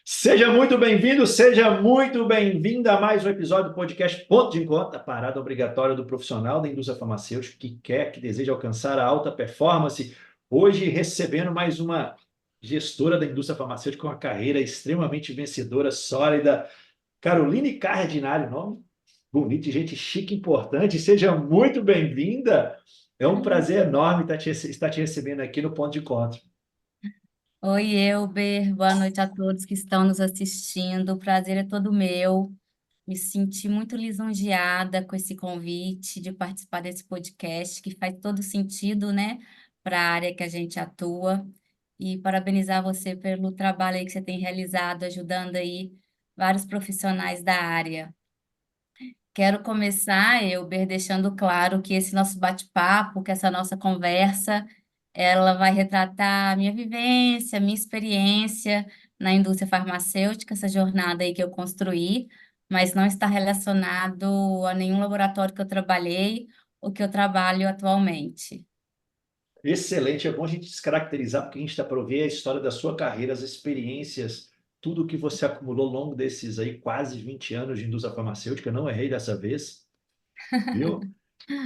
Seja muito bem-vindo, seja muito bem-vinda a mais um episódio do podcast Ponto de Encontro, a parada obrigatória do profissional da indústria farmacêutica que deseja alcançar a alta performance. Hoje, recebendo mais uma gestora da indústria farmacêutica com uma carreira extremamente vencedora, sólida, Caroline Cardinale, nome bonito, gente chique, importante. Seja muito bem-vinda. É um prazer enorme estar te recebendo aqui no Ponto de Encontro. Oi, Elber. Boa noite a todos que estão nos assistindo. O prazer é todo meu. Me senti muito lisonjeada com esse convite de participar desse podcast, que faz todo sentido, né, para a área que a gente atua. E parabenizar você pelo trabalho aí que você tem realizado, ajudando aí vários profissionais da área. Quero começar, Elber, deixando claro que esse nosso bate-papo, que essa nossa conversa, ela vai retratar a minha vivência, a minha experiência na indústria farmacêutica, essa jornada aí que eu construí, mas não está relacionado a nenhum laboratório que eu trabalhei ou que eu trabalho atualmente. Excelente, é bom a gente descaracterizar, porque a gente está para ouvir a história da sua carreira, as experiências, tudo que você acumulou ao longo desses aí quase 20 anos de indústria farmacêutica. Não errei dessa vez, viu?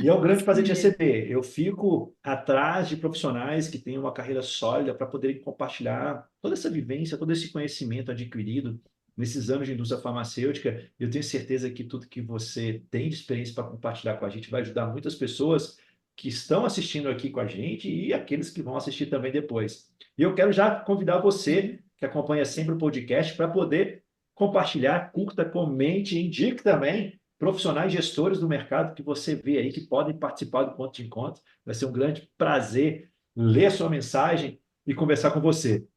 E é um grande Isso prazer te mesmo. receber. Eu fico atrás de profissionais que têm uma carreira sólida para poderem compartilhar toda essa vivência, todo esse conhecimento adquirido nesses anos de indústria farmacêutica. Eu tenho certeza que tudo que você tem de experiência para compartilhar com a gente vai ajudar muitas pessoas que estão assistindo aqui com a gente e aqueles que vão assistir também depois. E eu quero já convidar você, que acompanha sempre o podcast, para poder compartilhar, curta, comente, indique também profissionais gestores do mercado que você vê aí que podem participar do Ponto de Encontro. Vai ser um grande prazer ler a sua mensagem e conversar com você.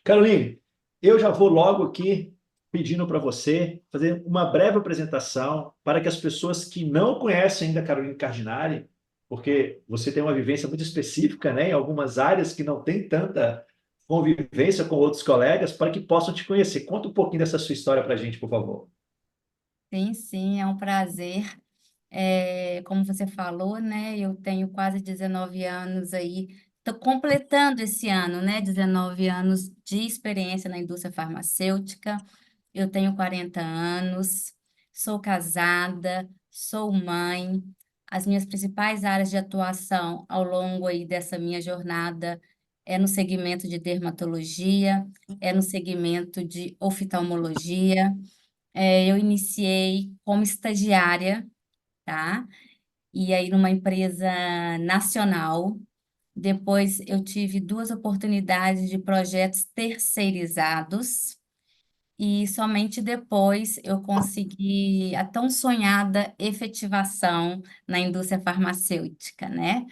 Caroline, eu já vou logo aqui pedindo para você fazer uma breve apresentação para que as pessoas que não conhecem ainda a Caroline Cardinale, porque você tem uma vivência muito específica, né, em algumas áreas que não tem tanta convivência com outros colegas, para que possam te conhecer. Conta um pouquinho dessa sua história para a gente, por favor. Sim, sim, é um prazer. Como você falou, né? Eu tenho quase 19 anos aí, estou completando esse ano, né? 19 anos de experiência na indústria farmacêutica. Eu tenho 40 anos, sou casada, sou mãe. As minhas principais áreas de atuação ao longo aí dessa minha jornada é no segmento de dermatologia, é no segmento de oftalmologia. Eu iniciei como estagiária, tá? E aí numa empresa nacional. Depois eu tive duas oportunidades de projetos terceirizados e somente depois eu consegui a tão sonhada efetivação na indústria farmacêutica, né?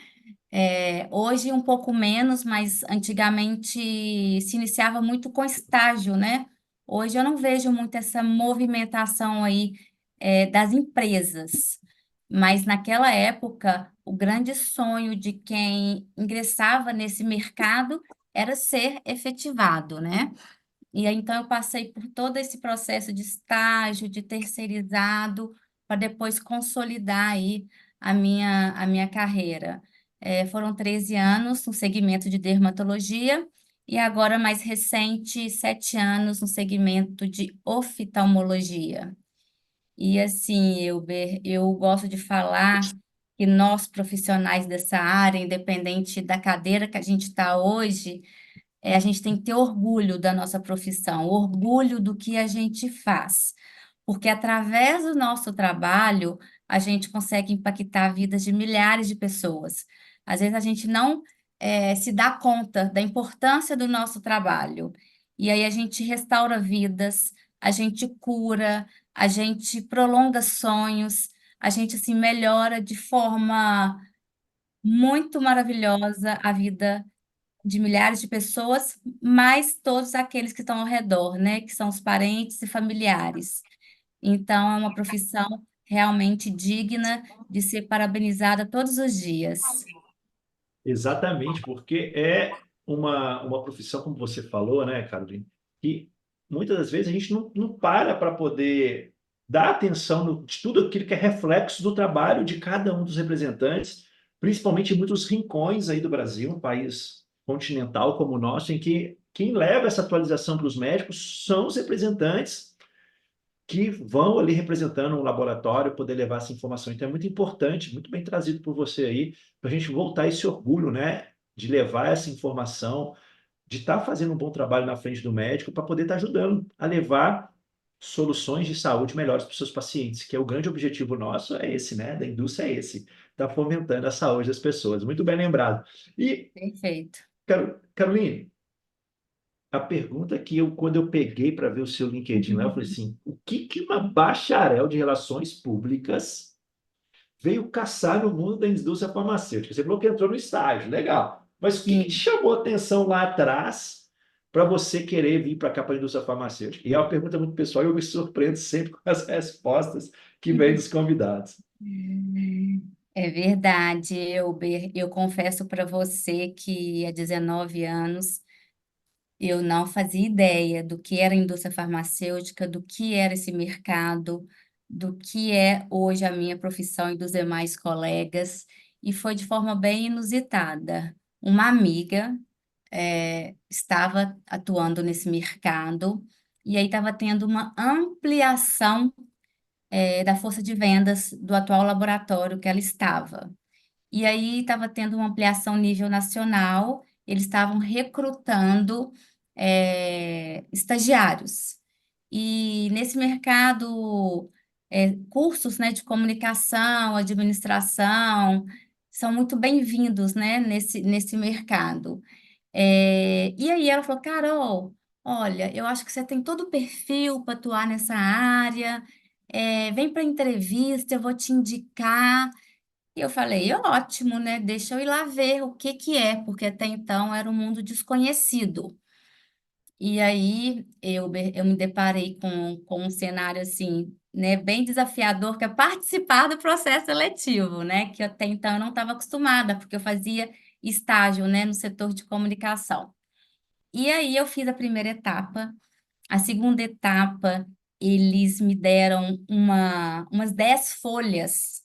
Hoje um pouco menos, mas antigamente se iniciava muito com estágio, né? Hoje eu não vejo muito essa movimentação aí, das empresas, mas naquela época o grande sonho de quem ingressava nesse mercado era ser efetivado, né? E aí, então eu passei por todo esse processo de estágio, de terceirizado, para depois consolidar aí a minha carreira. Foram 13 anos no segmento de dermatologia e agora, mais recente, 7 anos no segmento de oftalmologia. E assim, eu gosto de falar que nós, profissionais dessa área, independente da cadeira que a gente está hoje, a gente tem que ter orgulho da nossa profissão, orgulho do que a gente faz, porque através do nosso trabalho a gente consegue impactar vidas de milhares de pessoas. Às vezes a gente não se dá conta da importância do nosso trabalho, e aí a gente restaura vidas, a gente cura, a gente prolonga sonhos, a gente assim melhora de forma muito maravilhosa a vida de milhares de pessoas, mais todos aqueles que estão ao redor, né? Que são os parentes e familiares. Então, é uma profissão realmente digna de ser parabenizada todos os dias. Exatamente, porque é uma profissão, como você falou, né, Carolina, que muitas das vezes a gente não para poder dar atenção de tudo aquilo que é reflexo do trabalho de cada um dos representantes, principalmente em muitos rincões aí do Brasil, um país continental como o nosso, em que quem leva essa atualização para os médicos são os representantes que vão ali representando um laboratório poder levar essa informação. Então é muito importante, muito bem trazido por você aí, para a gente voltar esse orgulho, né, de levar essa informação, de estar fazendo um bom trabalho na frente do médico para poder estar ajudando a levar soluções de saúde melhores para os seus pacientes, que é o grande objetivo nosso, é esse, né, da indústria é esse, está fomentando a saúde das pessoas. Muito bem lembrado. E, Perfeito. Caroline, a pergunta que eu, quando eu peguei para ver o seu LinkedIn lá, eu falei assim, o que que uma bacharel de relações públicas veio caçar no mundo da indústria farmacêutica? Você falou que entrou no estágio, legal. Mas o que que te Sim, chamou a atenção lá atrás para você querer vir para cá, para a indústria farmacêutica? E é uma pergunta muito pessoal e eu me surpreendo sempre com as respostas que vêm dos convidados. é verdade, Elber. Eu confesso para você que há 19 anos eu não fazia ideia do que era a indústria farmacêutica, do que era esse mercado, do que é hoje a minha profissão e dos demais colegas, e foi de forma bem inusitada. Uma amiga estava atuando nesse mercado e aí estava tendo uma ampliação da força de vendas do atual laboratório que ela estava. E aí estava tendo uma ampliação nível nacional, eles estavam recrutando estagiários. E nesse mercado, cursos, né, de comunicação, administração, são muito bem-vindos, né, nesse mercado. E aí ela falou, Carol, olha, eu acho que você tem todo o perfil para atuar nessa área, vem para a entrevista, eu vou te indicar. E eu falei, ótimo, né? Deixa eu ir lá ver o que que é, porque até então era um mundo desconhecido. E aí eu me deparei com um cenário assim, né, bem desafiador, que é participar do processo seletivo, né? Que até então eu não estava acostumada, porque eu fazia estágio, né, no setor de comunicação. E aí eu fiz a primeira etapa. A segunda etapa, eles me deram umas 10 folhas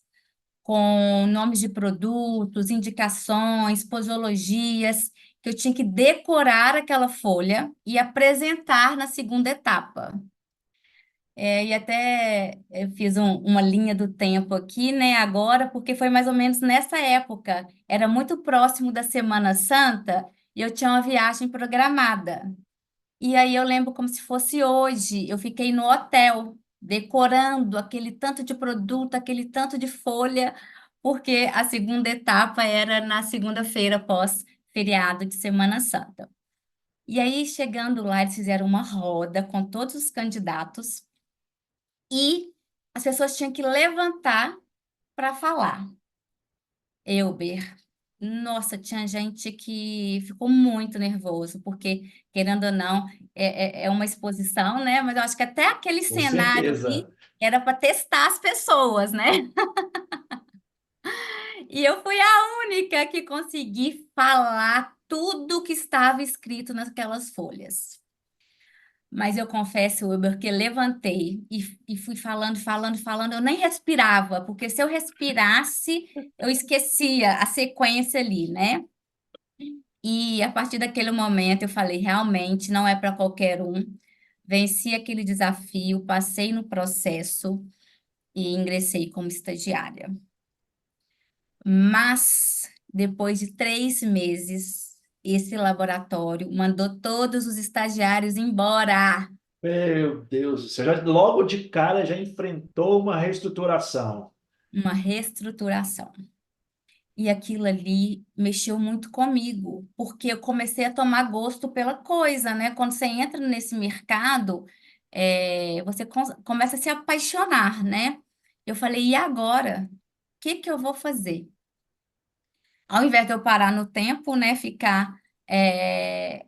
com nomes de produtos, indicações, posologias, que eu tinha que decorar aquela folha e apresentar na segunda etapa. E até eu fiz uma linha do tempo aqui, né, agora, porque foi mais ou menos nessa época. Era muito próximo da Semana Santa e eu tinha uma viagem programada. E aí eu lembro como se fosse hoje. Eu fiquei no hotel, decorando aquele tanto de produto, aquele tanto de folha, porque a segunda etapa era na segunda-feira, pós-feriado de Semana Santa. E aí, chegando lá, eles fizeram uma roda com todos os candidatos e as pessoas tinham que levantar para falar. Elber, nossa, tinha gente que ficou muito nervoso, porque, querendo ou não, é uma exposição, né? Mas eu acho que até aquele Com cenário certeza. ali era para testar as pessoas, né? E eu fui a única que consegui falar tudo que estava escrito naquelas folhas. Mas eu confesso, Wilber, que levantei e fui falando, falando, falando, eu nem respirava, porque se eu respirasse, eu esquecia a sequência ali, né? E a partir daquele momento eu falei, realmente não é para qualquer um. Venci aquele desafio, passei no processo e ingressei como estagiária. Mas depois de 3 meses, esse laboratório mandou todos os estagiários embora. Meu Deus, você já logo de cara já enfrentou uma reestruturação. Uma reestruturação. E aquilo ali mexeu muito comigo, porque eu comecei a tomar gosto pela coisa, né? Quando você entra nesse mercado, você começa a se apaixonar, né? Eu falei, e agora? O que que eu vou fazer? Ao invés de eu parar no tempo, né? Ficar, é,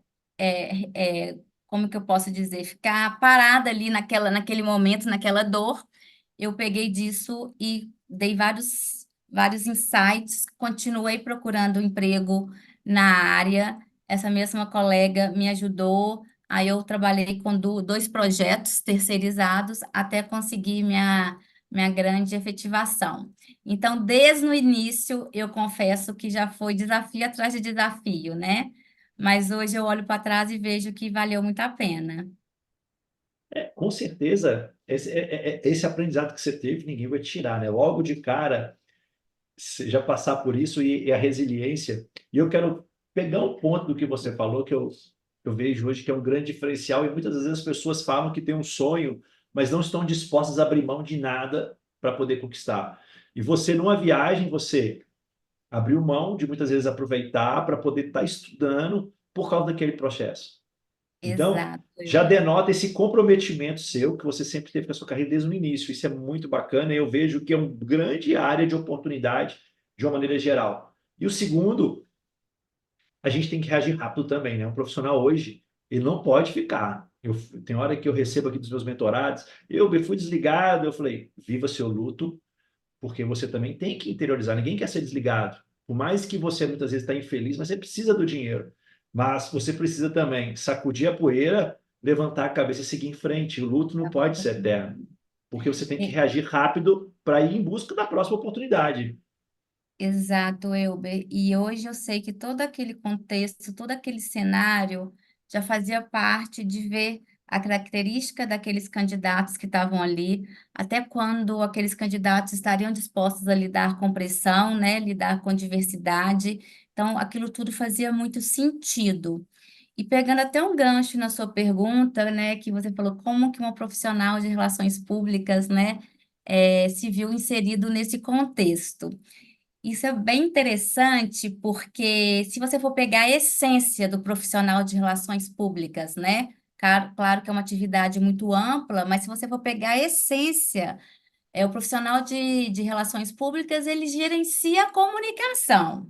como que eu posso dizer? Ficar parada ali naquele momento, naquela dor, eu peguei disso e dei vários insights, continuei procurando um emprego na área. Essa mesma colega me ajudou, aí eu trabalhei com 2 projetos terceirizados até conseguir minha grande efetivação. Então, desde o início, eu confesso que já foi desafio atrás de desafio, né? mas hoje eu olho para trás e vejo que valeu muito a pena. Com certeza, esse aprendizado que você teve, ninguém vai tirar, né? Logo de cara, você já passar por isso e a resiliência. E eu quero pegar um ponto do que você falou, que eu vejo hoje que é um grande diferencial, e muitas vezes as pessoas falam que têm um sonho, mas não estão dispostas a abrir mão de nada para poder conquistar. E você, numa viagem, você abriu mão de muitas vezes aproveitar para poder estar estudando por causa daquele processo. Então, Exato, já Elber. denota esse comprometimento seu que você sempre teve com a sua carreira desde o início. Isso é muito bacana. Eu vejo que é uma grande área de oportunidade de uma maneira geral. E o segundo, a gente tem que reagir rápido também, né? Um profissional hoje, ele não pode ficar. Tem hora que eu recebo aqui dos meus mentorados, eu fui desligado, eu falei, viva seu luto, porque você também tem que interiorizar. Ninguém quer ser desligado. Por mais que você muitas vezes está infeliz, mas você precisa do dinheiro. Mas você precisa também sacudir a poeira, levantar a cabeça e seguir em frente. O luto não pode ser eterno, porque você tem que E- reagir rápido para ir em busca da próxima oportunidade. Exato, Elber. E hoje eu sei que todo aquele contexto, todo aquele cenário já fazia parte de ver a característica daqueles candidatos que estavam ali, até quando aqueles candidatos estariam dispostos a lidar com pressão, né, lidar com diversidade. Então, aquilo tudo fazia muito sentido. E pegando até um gancho na sua pergunta, né, que você falou como que uma profissional de relações públicas, né, se viu inserido nesse contexto. Isso é bem interessante porque se você for pegar a essência do profissional de relações públicas, né, claro que é uma atividade muito ampla, mas se você for pegar a essência, o profissional de relações públicas, ele gerencia a comunicação,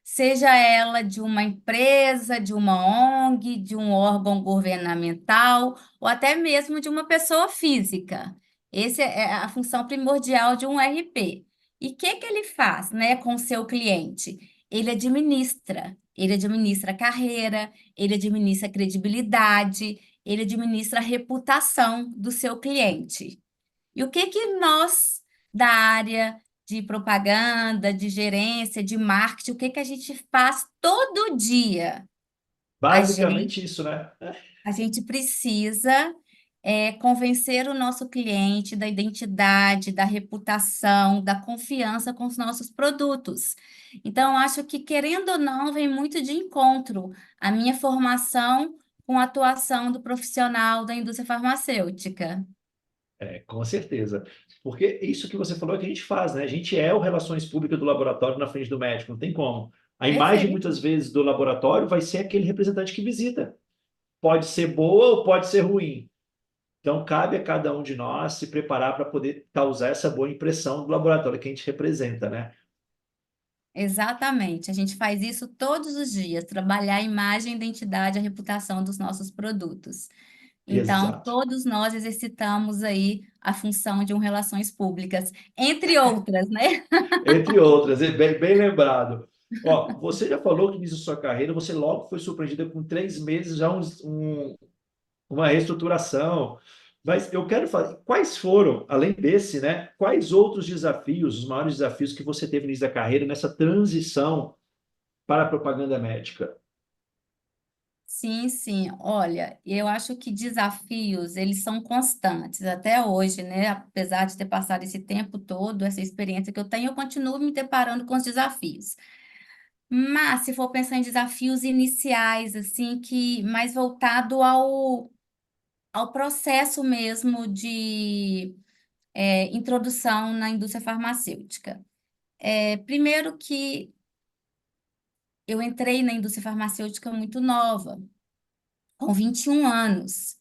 seja ela de uma empresa, de uma ONG, de um órgão governamental, ou até mesmo de uma pessoa física. Essa é a função primordial de um RP. E o que que ele faz, né, com o seu cliente? Ele administra a carreira, ele administra a credibilidade, ele administra a reputação do seu cliente. E o que que nós, da área de propaganda, de gerência, de marketing, o que que a gente faz todo dia? A gente, Basicamente isso, né? a gente precisa convencer o nosso cliente da identidade, da reputação, da confiança com os nossos produtos. Então, eu acho que, querendo ou não, vem muito de encontro a minha formação com a atuação do profissional da indústria farmacêutica. Com certeza. Porque isso que você falou é que a gente faz, né? A gente é o relações públicas do laboratório na frente do médico, não tem como. A imagem, Perfeito. muitas vezes, do laboratório vai ser aquele representante que visita. Pode ser boa ou pode ser ruim. Então, cabe a cada um de nós se preparar para poder causar essa boa impressão do laboratório que a gente representa, né? Exatamente. A gente faz isso todos os dias, trabalhar a imagem, a identidade, a reputação dos nossos produtos. Então, Exato. todos nós exercitamos aí a função de um relações públicas, entre outras, né? Entre outras, é bem lembrado. Ó, você já falou que início da sua carreira, você logo foi surpreendida com 3 meses, já uma reestruturação. Mas eu quero falar, quais foram, além desse, né? Quais outros desafios, os maiores desafios que você teve no início da carreira, nessa transição para a propaganda médica? Sim, sim. Olha, eu acho que desafios, eles são constantes até hoje, né? Apesar de ter passado esse tempo todo, essa experiência que eu tenho, eu continuo me deparando com os desafios. Mas se for pensar em desafios iniciais, assim, que mais voltado ao processo mesmo de introdução na indústria farmacêutica. Primeiro que eu entrei na indústria farmacêutica muito nova, com 21 anos.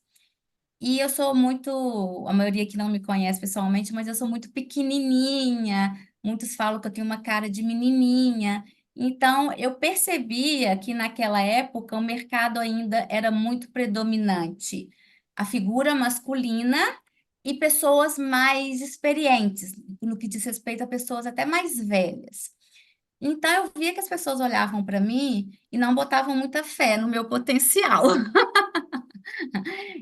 E eu sou muito, a maioria que não me conhece pessoalmente, mas eu sou muito pequenininha. Muitos falam que eu tenho uma cara de menininha. Então, eu percebia que naquela época o mercado ainda era muito predominante. A figura masculina e pessoas mais experientes, no que diz respeito a pessoas até mais velhas. Então, eu via que as pessoas olhavam para mim e não botavam muita fé no meu potencial.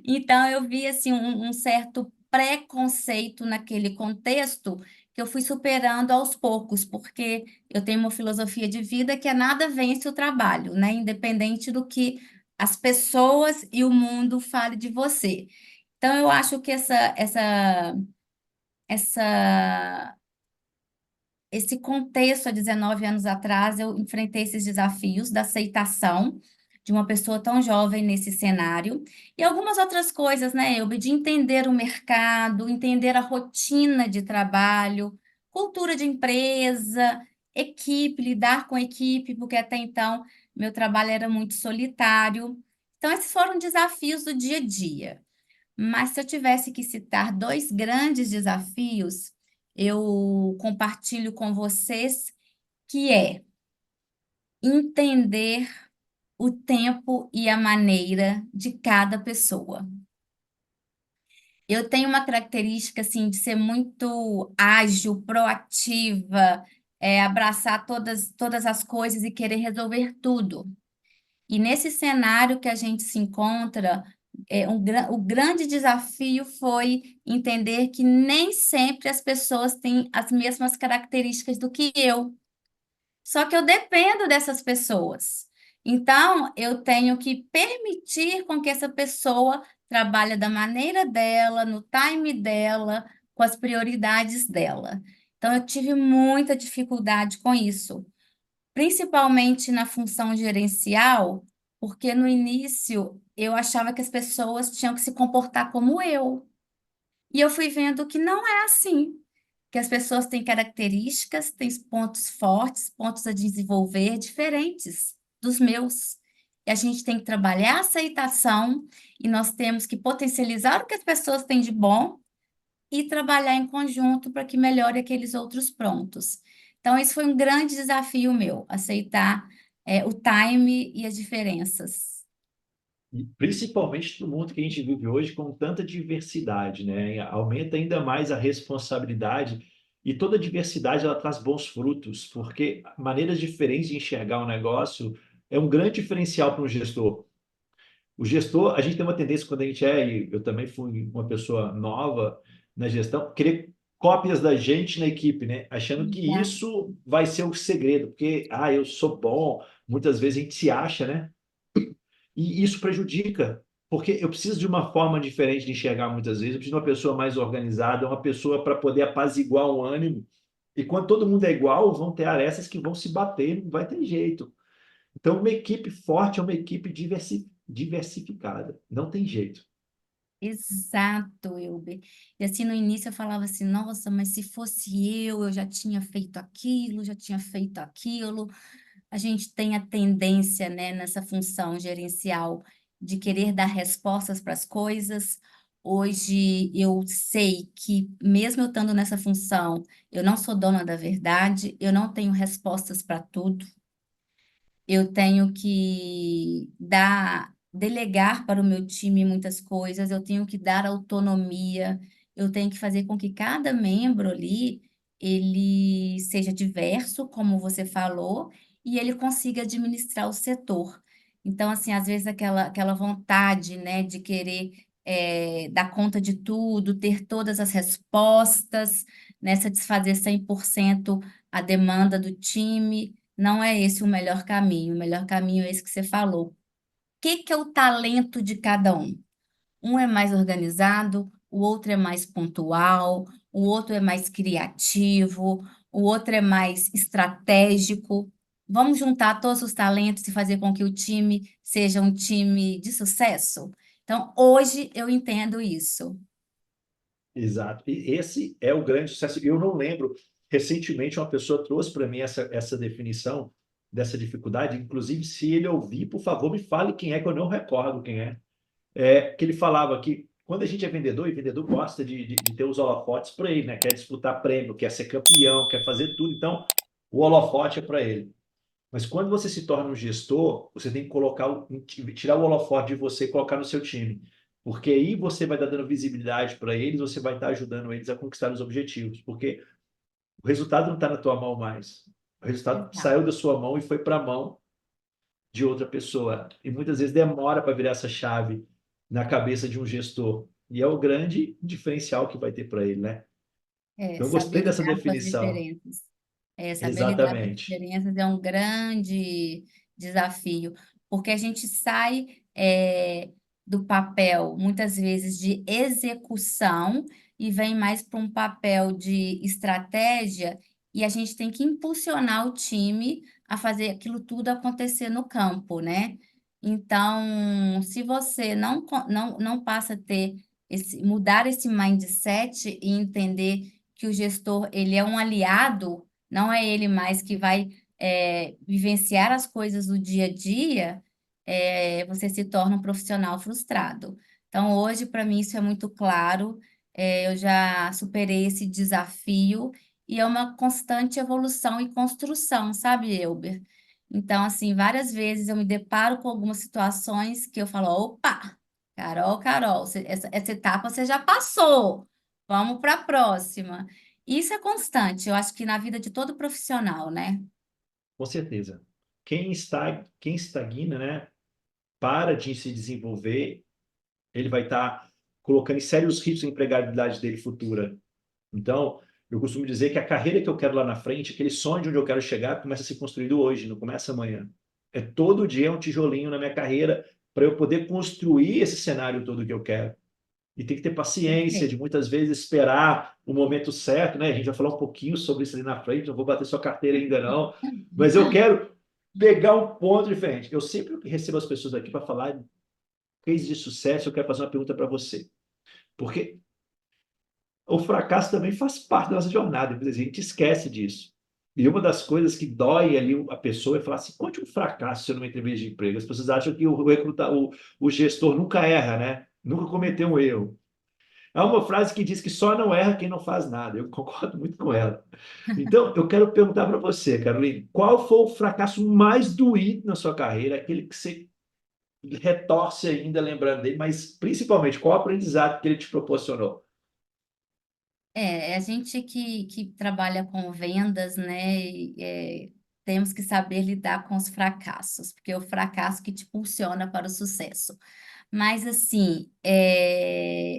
Então, eu vi assim um certo preconceito naquele contexto, que que eu fui superando aos poucos, porque eu tenho uma filosofia de vida que é nada vence o trabalho, né? Independente do que as pessoas e o mundo fale de você. Então, eu acho que essa esse contexto, há 19 anos atrás, eu enfrentei esses desafios da aceitação de uma pessoa tão jovem nesse cenário e algumas outras coisas, né, Elbe, de entender o mercado, entender a rotina de trabalho, cultura de empresa, equipe, lidar com equipe, porque até então meu trabalho era muito solitário. Então, esses foram desafios do dia a dia. Mas se eu tivesse que citar dois grandes desafios, eu compartilho com vocês que é entender o tempo e a maneira de cada pessoa. Eu tenho uma característica assim de ser muito ágil, proativa, abraçar todas as coisas e querer resolver tudo. E nesse cenário que a gente se encontra, o grande desafio foi entender que nem sempre as pessoas têm as mesmas características do que eu. Só que eu dependo dessas pessoas. Então, eu tenho que permitir com que essa pessoa trabalhe da maneira dela, no time dela, com as prioridades dela. Então, eu tive muita dificuldade com isso, principalmente na função gerencial, porque no início eu achava que as pessoas tinham que se comportar como eu. E eu fui vendo que não é assim, que as pessoas têm características, têm pontos fortes, pontos a desenvolver diferentes dos meus. E a gente tem que trabalhar a aceitação e nós temos que potencializar o que as pessoas têm de bom e trabalhar em conjunto para que melhore aqueles outros prontos. Então, esse foi um grande desafio meu, aceitar, o time e as diferenças. E principalmente no mundo que a gente vive hoje com tanta diversidade, né? Aumenta ainda mais a responsabilidade e toda diversidade ela traz bons frutos, porque maneiras diferentes de enxergar o negócio é um grande diferencial para um gestor. O gestor, a gente tem uma tendência quando a gente e eu também fui uma pessoa nova na gestão, querer cópias da gente na equipe, né? Achando que Exato. isso vai ser o segredo, porque, eu sou bom, muitas vezes a gente se acha, né? E isso prejudica, porque eu preciso de uma forma diferente de enxergar muitas vezes, eu preciso de uma pessoa mais organizada, uma pessoa para poder apaziguar o ânimo. E quando todo mundo é igual, vão ter arestas que vão se bater, não vai ter jeito. Então, uma equipe forte é uma equipe diversificada, não tem jeito. Exato, Elber. E assim, no início eu falava assim, nossa, mas se fosse eu já tinha feito aquilo, já tinha feito aquilo. A gente tem a tendência, né, nessa função gerencial de querer dar respostas para as coisas. Hoje eu sei que, mesmo eu estando nessa função, eu não sou dona da verdade, eu não tenho respostas para tudo. Eu tenho que delegar para o meu time muitas coisas, eu tenho que dar autonomia, eu tenho que fazer com que cada membro ali, ele seja diverso, como você falou, e ele consiga administrar o setor. Então, assim, às vezes aquela vontade, né, de querer dar conta de tudo, ter todas as respostas, né, satisfazer 100% a demanda do time, não é esse o melhor caminho. O melhor caminho é esse que você falou. O que que é o talento de cada um? Um é mais organizado, o outro é mais pontual, o outro é mais criativo, o outro é mais estratégico. Vamos juntar todos os talentos e fazer com que o time seja um time de sucesso? Então, hoje eu entendo isso. Exato. E esse é o grande sucesso. Eu não lembro, recentemente uma pessoa trouxe para mim essa definição dessa dificuldade, inclusive se ele ouvir, por favor, me fale quem é, que eu não recordo quem é. Que ele falava que quando a gente é vendedor, e vendedor gosta de ter os holofotes para ele, né? Quer disputar prêmio, quer ser campeão, quer fazer tudo, então o holofote é para ele. Mas quando você se torna um gestor, você tem que tirar o holofote de você e colocar no seu time. Porque aí você vai estar dando visibilidade para eles, você vai estar ajudando eles a conquistar os objetivos. Porque o resultado não está na tua mão mais. O resultado Exato. saiu da sua mão e foi para a mão de outra pessoa. E muitas vezes demora para virar essa chave na cabeça de um gestor. E é o grande diferencial que vai ter para ele, né? É, Então, eu gostei saber dessa lidar com as definição. diferenças. É, saber lidar com as Exatamente. diferenças é um grande desafio, porque a gente sai do papel, muitas vezes, de execução e vem mais para um papel de estratégia, e a gente tem que impulsionar o time a fazer aquilo tudo acontecer no campo, né? Então, se você não passa a ter mudar esse mindset e entender que o gestor ele é um aliado, não é ele mais que vai vivenciar as coisas do dia a dia, você se torna um profissional frustrado. Então, hoje, para mim, isso é muito claro. Eu já superei esse desafio e é uma constante evolução e construção, sabe, Elber? Então, assim, várias vezes eu me deparo com algumas situações que eu falo, opa, Carol, essa etapa você já passou. Vamos para a próxima. Isso é constante, eu acho que na vida de todo profissional, né? Com certeza. Quem estagna, né, para de se desenvolver, ele vai estar colocando em sérios riscos a empregabilidade dele futura. Então, eu costumo dizer que a carreira que eu quero lá na frente, aquele sonho de onde eu quero chegar, começa a ser construído hoje, não começa amanhã. É todo dia um tijolinho na minha carreira para eu poder construir esse cenário todo que eu quero. E tem que ter paciência de Perfeito. muitas vezes esperar o momento certo, né? A gente vai falar um pouquinho sobre isso ali na frente, não vou bater sua carteira ainda não, mas eu quero pegar um ponto diferente. Eu sempre recebo as pessoas aqui para falar de case de sucesso, eu quero fazer uma pergunta para você. Porque o fracasso também faz parte da nossa jornada, a gente esquece disso. E uma das coisas que dói ali a pessoa é falar assim, conte um fracasso numa entrevista de emprego. As pessoas acham que o gestor nunca erra, né? Nunca cometeu um erro. Há uma frase que diz que só não erra quem não faz nada. Eu concordo muito com ela. Então, eu quero perguntar para você, Caroline, qual foi o fracasso mais doído na sua carreira, aquele que você retorce ainda lembrando dele, mas principalmente qual o aprendizado que ele te proporcionou? A gente que trabalha com vendas, né, temos que saber lidar com os fracassos, porque é o fracasso que te impulsiona para o sucesso. Mas, assim,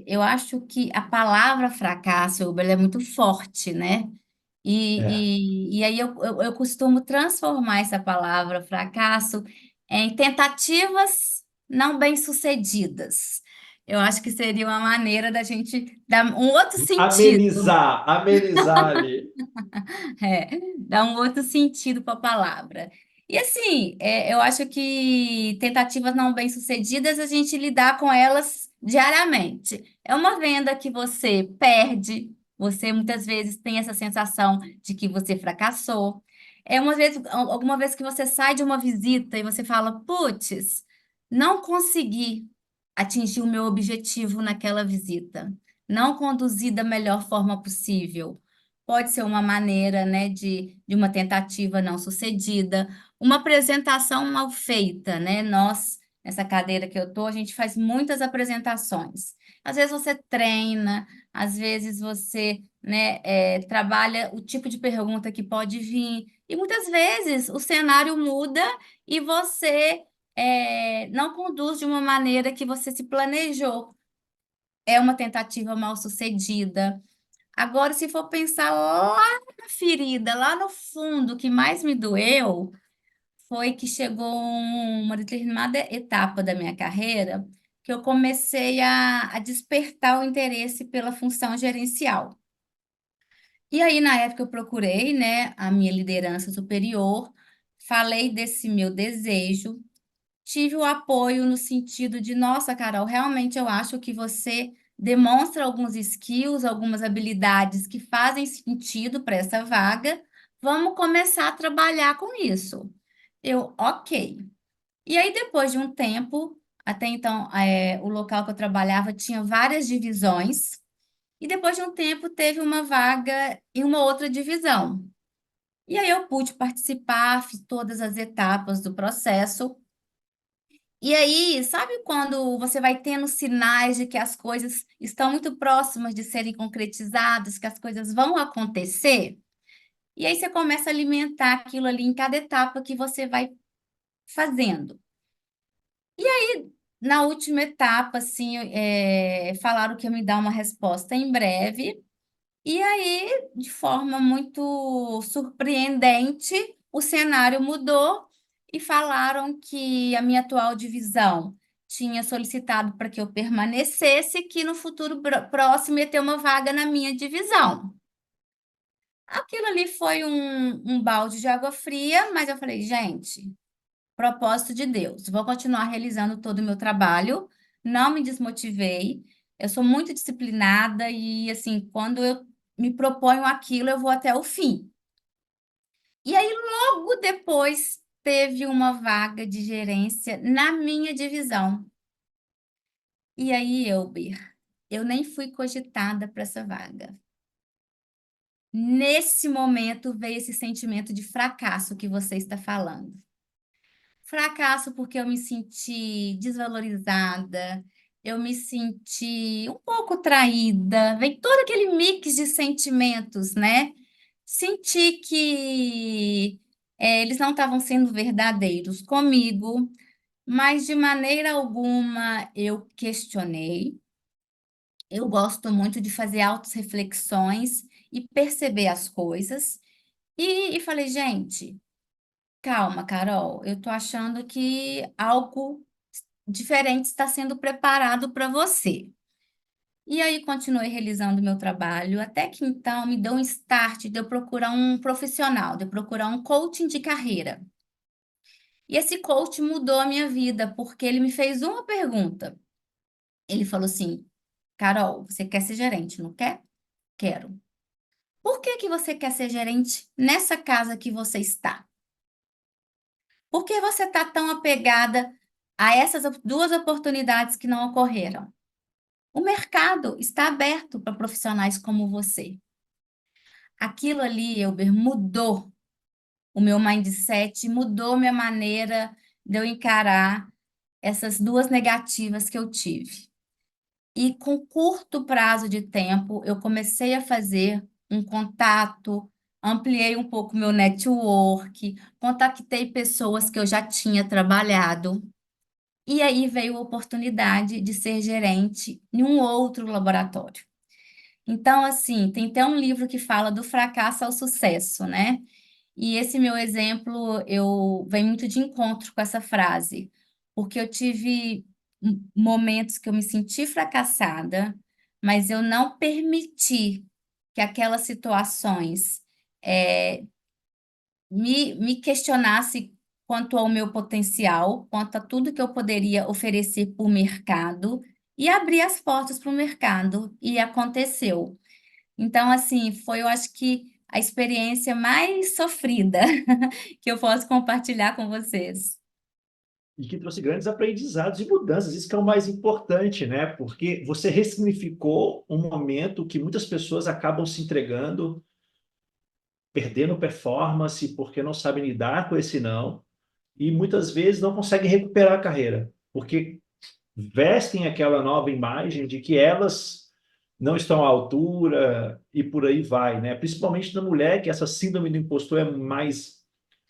eu acho que a palavra fracasso, ela é muito forte, né? É. E aí eu costumo transformar essa palavra fracasso em tentativas não bem-sucedidas. Eu acho que seria uma maneira da gente dar um outro sentido. Amenizar, amenizar ali. É, dá um outro sentido para a palavra. E assim, eu acho que tentativas não bem-sucedidas, a gente lidar com elas diariamente. É uma venda que você perde, você muitas vezes tem essa sensação de que você fracassou. É uma vez, alguma vez que você sai de uma visita e você fala, putz, não consegui atingir o meu objetivo naquela visita, não conduzi da melhor forma possível. Pode ser uma maneira, né, de uma tentativa não sucedida, uma apresentação mal feita, né? Nós, nessa cadeira que eu estou, a gente faz muitas apresentações. Às vezes você treina, às vezes você, né, trabalha o tipo de pergunta que pode vir, e muitas vezes o cenário muda e você não conduz de uma maneira que você se planejou. É uma tentativa mal sucedida. Agora, se for pensar lá na ferida, lá no fundo, o que mais me doeu foi que chegou uma determinada etapa da minha carreira que eu comecei a despertar o interesse pela função gerencial. E aí, na época, eu procurei, né, a minha liderança superior, falei desse meu desejo, tive o apoio no sentido de, nossa, Carol, realmente eu acho que você demonstra alguns skills, algumas habilidades que fazem sentido para essa vaga. Vamos começar a trabalhar com isso. Eu, ok. E aí, depois de um tempo, até então, o local que eu trabalhava tinha várias divisões, e depois de um tempo teve uma vaga em uma outra divisão. E aí eu pude participar, fiz todas as etapas do processo. E aí, sabe quando você vai tendo sinais de que as coisas estão muito próximas de serem concretizadas, que as coisas vão acontecer? E aí você começa a alimentar aquilo ali em cada etapa que você vai fazendo. Na última etapa, assim, falaram que ia me dar uma resposta em breve, E aí, de forma muito surpreendente, o cenário mudou e falaram que a minha atual divisão tinha solicitado para que eu permanecesse, que no futuro próximo ia ter uma vaga na minha divisão. Aquilo ali foi um balde de água fria, mas eu falei, gente, propósito de Deus, vou continuar realizando todo o meu trabalho, não me desmotivei, eu sou muito disciplinada e, assim, quando eu me proponho aquilo, eu vou até o fim. E aí, logo depois, teve uma vaga de gerência na minha divisão. E aí, Elber, eu nem fui cogitada para essa vaga. Nesse momento veio esse sentimento de fracasso que você está falando. Fracasso porque eu me senti desvalorizada, eu me senti um pouco traída, vem todo aquele mix de sentimentos, né? Senti que eles não estavam sendo verdadeiros comigo, mas de maneira alguma eu questionei. Eu gosto muito de fazer autorreflexões e perceber as coisas. E falei, gente, calma, Carol, eu tô achando que algo diferente está sendo preparado para você. E aí continuei realizando meu trabalho, até que então me deu um start de eu procurar um profissional, de eu procurar um coaching de carreira. E esse coach mudou a minha vida, porque ele me fez uma pergunta. Ele falou assim: Carol, você quer ser gerente, não quer? Quero. Por que que você quer ser gerente nessa casa que você está? Por que você está tão apegada a essas duas oportunidades que não ocorreram? O mercado está aberto para profissionais como você. Aquilo ali, Elber, mudou o meu mindset, mudou minha maneira de eu encarar essas duas negativas que eu tive. E com curto prazo de tempo, eu comecei a fazer um contato, ampliei um pouco meu network, contactei pessoas que eu já tinha trabalhado. E aí veio a oportunidade de ser gerente em um outro laboratório. Então, assim, tem até um livro que fala do fracasso ao sucesso, né? E esse meu exemplo, eu vem muito de encontro com essa frase, porque eu tive momentos que eu me senti fracassada, mas eu não permiti que aquelas situações eh, me questionasse quanto ao meu potencial, quanto a tudo que eu poderia oferecer para o mercado e abrir as portas para o mercado. E aconteceu. Então, assim, foi, eu acho que a experiência mais sofrida que eu posso compartilhar com vocês. E que trouxe grandes aprendizados e mudanças. Isso que é o mais importante, né? Porque você ressignificou um momento que muitas pessoas acabam se entregando, perdendo performance, porque não sabem lidar com esse não, e muitas vezes não conseguem recuperar a carreira, porque vestem aquela nova imagem de que elas não estão à altura e por aí vai, né? Principalmente na mulher, que essa síndrome do impostor é mais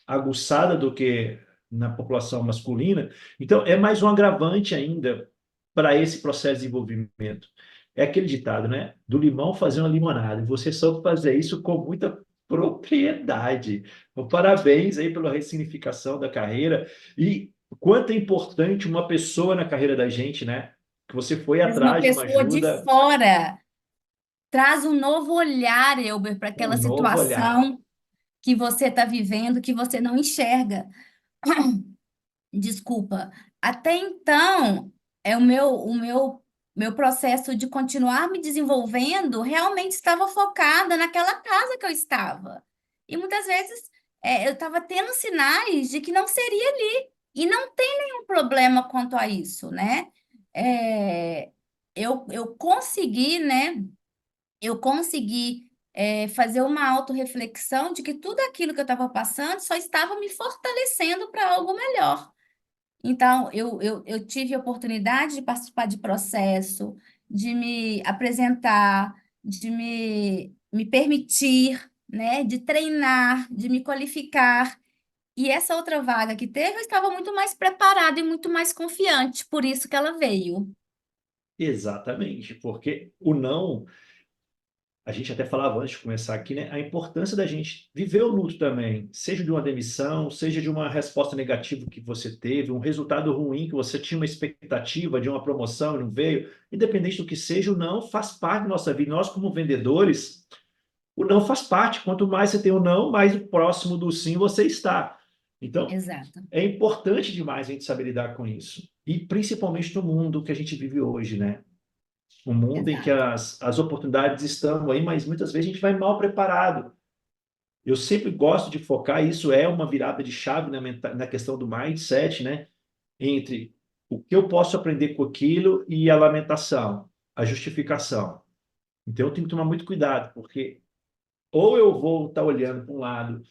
aguçada do que na população masculina. Então, é mais um agravante ainda para esse processo de desenvolvimento. É aquele ditado, né? Do limão fazer uma limonada. E você soube fazer isso com muita propriedade. Então, parabéns aí pela ressignificação da carreira e quanto é importante uma pessoa na carreira da gente, né? Que você foi Mas uma atrás de uma pessoa de ajuda, fora traz um novo olhar, Elber, para um aquela novo olhar. situação que você está vivendo, que você não enxerga. Desculpa. Até então, meu processo de continuar me desenvolvendo realmente estava focada naquela casa que eu estava. E muitas vezes eu estava tendo sinais de que não seria ali. E não tem nenhum problema quanto a isso, né? É, eu consegui, né? Eu consegui fazer uma autorreflexão de que tudo aquilo que eu estava passando só estava me fortalecendo para algo melhor. Então, eu tive a oportunidade de participar de processo, de me apresentar, de me permitir, né, de treinar, de me qualificar. E essa outra vaga que teve, eu estava muito mais preparada e muito mais confiante, por isso que ela veio. Exatamente, porque o não A gente até falava antes de começar aqui, né? A importância da gente viver o luto também, seja de uma demissão, seja de uma resposta negativa que você teve, um resultado ruim que você tinha uma expectativa de uma promoção e não veio, independente do que seja, o não faz parte da nossa vida. Nós, como vendedores, o não faz parte. Quanto mais você tem o não, mais próximo do sim você está. Então, Exato, é importante demais a gente saber lidar com isso. E principalmente no mundo que a gente vive hoje, né? Um mundo em que exato. as oportunidades estão aí, mas muitas vezes a gente vai mal preparado. Eu sempre gosto de focar, isso é uma virada de chave na questão do mindset, né? Entre o que eu posso aprender com aquilo e a lamentação, a justificação. Então eu tenho que tomar muito cuidado, porque ou eu vou estar olhando para um lado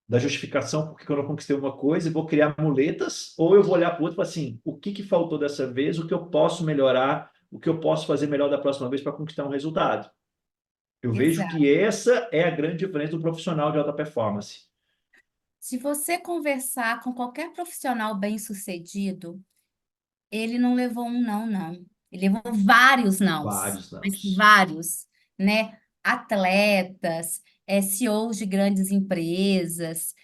da justificação porque eu não conquistei uma coisa e vou criar muletas, ou eu vou olhar para o outro e falar assim, o que que faltou dessa vez, o que eu posso melhorar, o que eu posso fazer melhor da próxima vez para conquistar um resultado. Eu vejo que Exato. essa é a grande diferença do profissional de alta performance. Se você conversar com qualquer profissional bem-sucedido, ele não levou um não, não. Ele levou vários nãos, Vários mas nãos. vários, né? Atletas, CEOs de grandes empresas,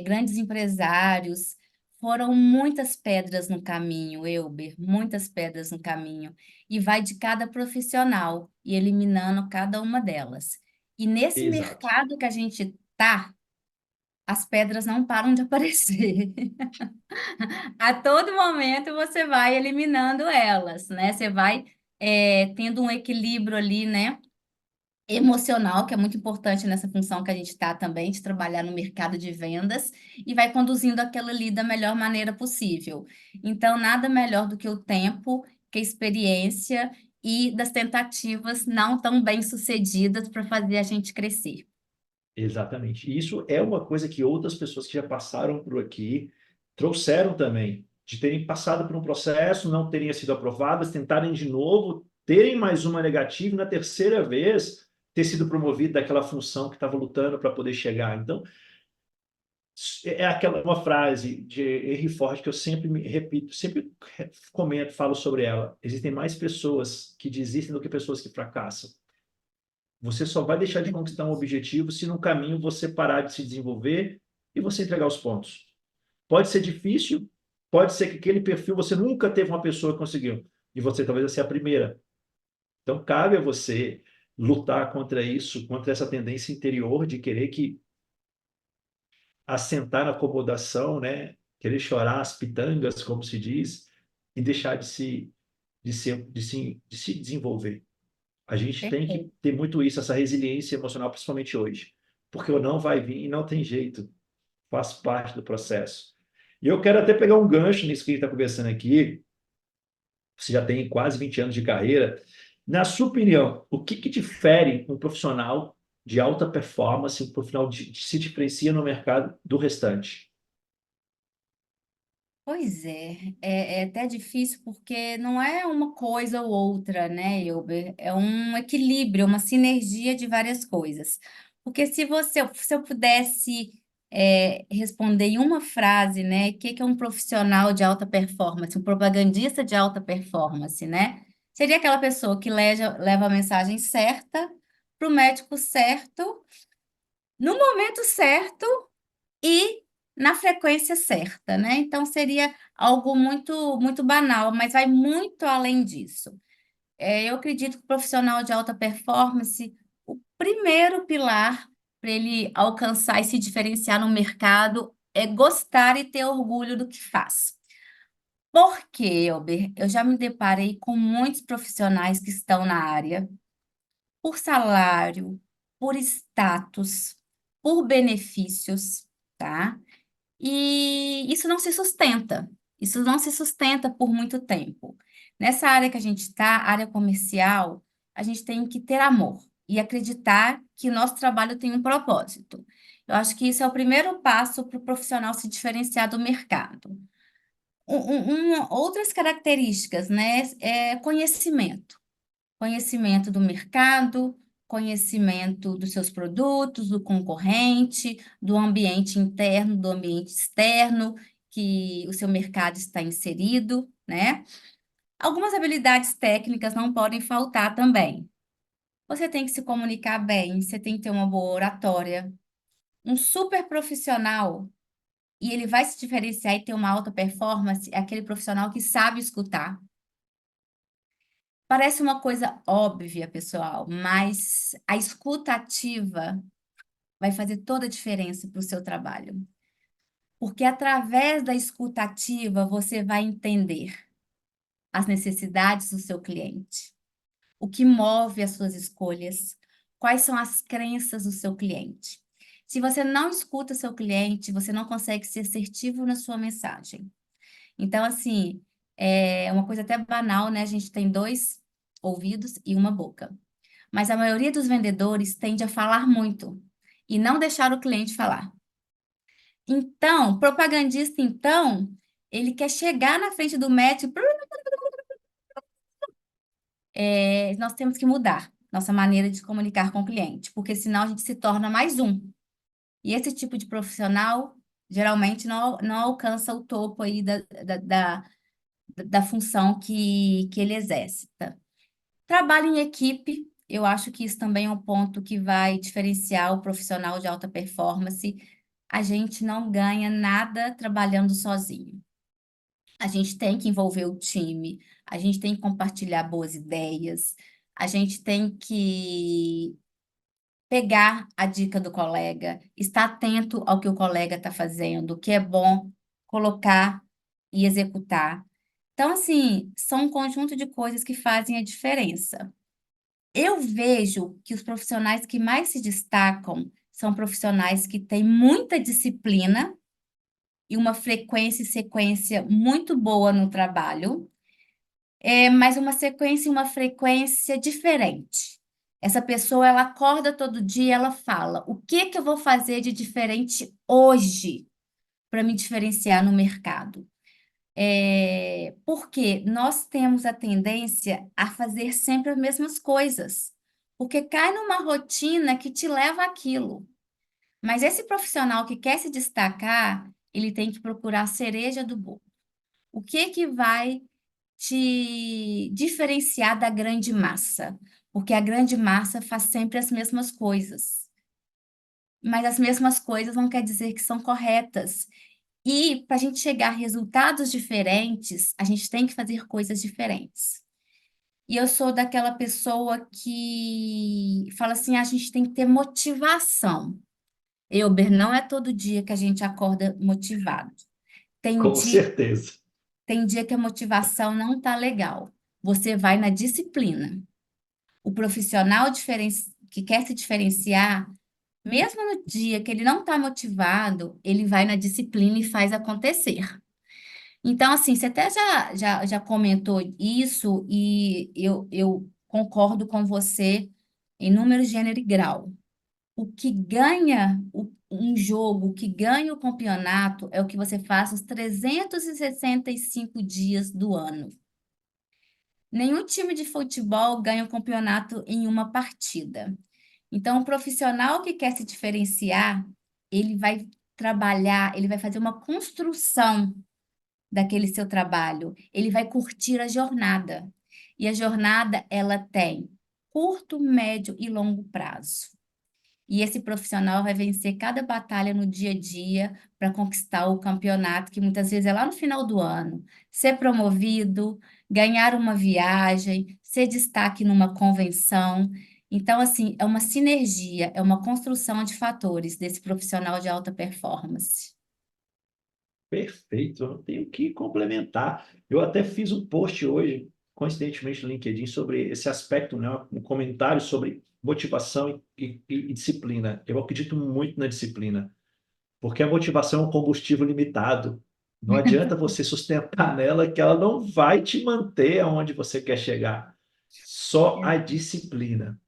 grandes empresários. Foram muitas pedras no caminho, Elber, muitas pedras no caminho. E vai de cada profissional e eliminando cada uma delas. E nesse Exato. mercado que a gente está, as pedras não param de aparecer. A todo momento você vai eliminando elas, né? Você vai tendo um equilíbrio ali, né? Emocional, que é muito importante nessa função que a gente está também, de trabalhar no mercado de vendas, e vai conduzindo aquilo ali da melhor maneira possível. Então, nada melhor do que o tempo, que a experiência e das tentativas não tão bem-sucedidas para fazer a gente crescer. Exatamente. E isso é uma coisa que outras pessoas que já passaram por aqui trouxeram também, de terem passado por um processo, não terem sido aprovadas, tentarem de novo, terem mais uma negativa e na terceira vez ter sido promovido daquela função que estava lutando para poder chegar. Então, é aquela uma frase de Henry Ford que eu sempre me repito, sempre comento, falo sobre ela. Existem mais pessoas que desistem do que pessoas que fracassam. Você só vai deixar de conquistar um objetivo se no caminho você parar de se desenvolver e você entregar os pontos. Pode ser difícil, pode ser que aquele perfil você nunca teve uma pessoa que conseguiu, e você talvez vai ser a primeira. Então, cabe a você lutar contra isso, contra essa tendência interior de querer que assentar na acomodação, né? Querer chorar as pitangas, como se diz, e deixar de se desenvolver. A gente tem que Perfeito. ter muito isso, essa resiliência emocional, principalmente hoje, porque o não vai vir e não tem jeito, faz parte do processo. E eu quero até pegar um gancho nisso que a gente está conversando aqui. Você já tem quase 20 anos de carreira. Na sua opinião, o que que difere um profissional de alta performance, um profissional se diferencia no mercado do restante? Pois é até difícil porque não é uma coisa ou outra, né, Elber? É um equilíbrio, uma sinergia de várias coisas. Porque se eu pudesse responder em uma frase, né, o que que é um profissional de alta performance, um propagandista de alta performance, né? Seria aquela pessoa que leva a mensagem certa para o médico certo, no momento certo e na frequência certa, né? Então seria algo muito banal, mas vai muito além disso. Eu acredito que o profissional de alta performance, o primeiro pilar para ele alcançar e se diferenciar no mercado é gostar e ter orgulho do que faz. Por quê, Elber? Eu já me deparei com muitos profissionais que estão na área por salário, por status, por benefícios, tá? E isso não se sustenta. Isso não se sustenta por muito tempo. Nessa área que a gente está, área comercial, a gente tem que ter amor e acreditar que o nosso trabalho tem um propósito. Eu acho que isso é o primeiro passo para o profissional se diferenciar do mercado. Outras características, né? Conhecimento. Conhecimento do mercado, conhecimento dos seus produtos, do concorrente, do ambiente interno, do ambiente externo, que o seu mercado está inserido, né? Algumas habilidades técnicas não podem faltar também. Você tem que se comunicar bem, você tem que ter uma boa oratória. Um super profissional, e ele vai se diferenciar e ter uma alta performance, é aquele profissional que sabe escutar. Parece uma coisa óbvia, pessoal, mas a escuta ativa vai fazer toda a diferença para o seu trabalho. Porque através da escuta ativa, você vai entender as necessidades do seu cliente, o que move as suas escolhas, quais são as crenças do seu cliente. Se você não escuta seu cliente, você não consegue ser assertivo na sua mensagem. Então, assim, é uma coisa até banal, né? A gente tem dois ouvidos e uma boca. Mas a maioria dos vendedores tende a falar muito e não deixar o cliente falar. Então, propagandista, então, ele quer chegar na frente do médico. Nós temos que mudar nossa maneira de se comunicar com o cliente, porque senão a gente se torna mais um. E esse tipo de profissional geralmente não alcança o topo aí da função que ele exercita. Trabalho em equipe, eu acho que isso também é um ponto que vai diferenciar o profissional de alta performance. A gente não ganha nada trabalhando sozinho. A gente tem que envolver o time, a gente tem que compartilhar boas ideias, a gente tem que pegar a dica do colega, estar atento ao que o colega está fazendo, o que é bom, colocar e executar. Então, assim, são um conjunto de coisas que fazem a diferença. Eu vejo que os profissionais que mais se destacam são profissionais que têm muita disciplina e uma frequência e sequência muito boa no trabalho, mas uma sequência e uma frequência diferente. Essa pessoa, ela acorda todo dia, ela fala: o que que eu vou fazer de diferente hoje para me diferenciar no mercado? Porque nós temos a tendência a fazer sempre as mesmas coisas, porque cai numa rotina que te leva àquilo. Mas esse profissional que quer se destacar, ele tem que procurar a cereja do bolo. O que que vai te diferenciar da grande massa? Porque a grande massa faz sempre as mesmas coisas. Mas as mesmas coisas não quer dizer que são corretas. E para a gente chegar a resultados diferentes, a gente tem que fazer coisas diferentes. E eu sou daquela pessoa que fala assim: a gente tem que ter motivação. Elber, não é todo dia que a gente acorda motivado. Tem Com dia, certeza. tem dia que a motivação não tá legal. Você vai na disciplina. O profissional que quer se diferenciar, mesmo no dia que ele não está motivado, ele vai na disciplina e faz acontecer. Então, assim, você até já comentou isso e eu concordo com você em número, gênero e grau. O que ganha um jogo, o que ganha o campeonato é o que você faz os 365 dias do ano. Nenhum time de futebol ganha o campeonato em uma partida. Então, o profissional que quer se diferenciar, ele vai trabalhar, ele vai fazer uma construção daquele seu trabalho. Ele vai curtir a jornada. E a jornada, ela tem curto, médio e longo prazo. E esse profissional vai vencer cada batalha no dia a dia para conquistar o campeonato, que muitas vezes é lá no final do ano. Ser promovido, ganhar uma viagem, ser destaque numa convenção. Então, assim, é uma sinergia, é uma construção de fatores desse profissional de alta performance. Perfeito, eu não tenho que complementar. Eu até fiz um post hoje, coincidentemente no LinkedIn, sobre esse aspecto, né? Um comentário sobre motivação e disciplina. Eu acredito muito na disciplina, porque a motivação é um combustível limitado. Não adianta você sustentar nela que ela não vai te manter aonde você quer chegar. Só a disciplina.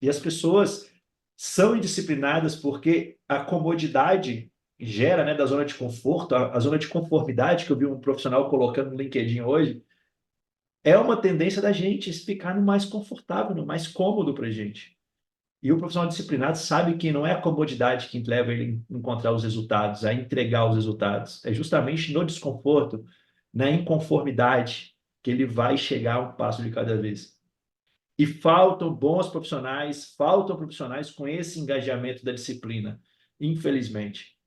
E as pessoas são indisciplinadas porque a comodidade gera, né, da zona de conforto, a zona de conformidade que eu vi um profissional colocando no LinkedIn hoje, é uma tendência da gente ficar no mais confortável, no mais cômodo para a gente. E o profissional disciplinado sabe que não é a comodidade que leva ele a encontrar os resultados, a entregar os resultados. É justamente no desconforto, na inconformidade, que ele vai chegar um passo de cada vez. E faltam profissionais com esse engajamento da disciplina, infelizmente.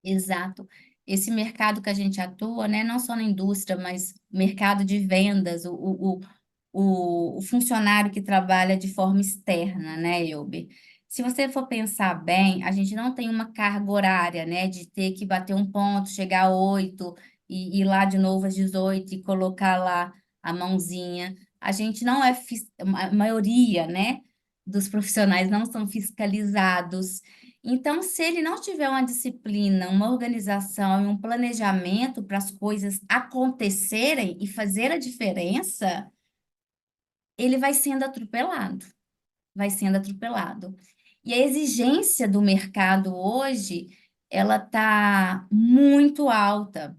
Exato. Esse mercado que a gente atua, né, não só na indústria, mas mercado de vendas, o funcionário que trabalha de forma externa, né, Elber? Se você for pensar bem, a gente não tem uma carga horária, né, de ter que bater um ponto, chegar às 8 e ir lá de novo às 18 e colocar lá a mãozinha. A gente não é, a maioria, né, dos profissionais não são fiscalizados. Então, se ele não tiver uma disciplina, uma organização e um planejamento para as coisas acontecerem e fazer a diferença, ele vai sendo atropelado. E a exigência do mercado hoje, ela está muito alta,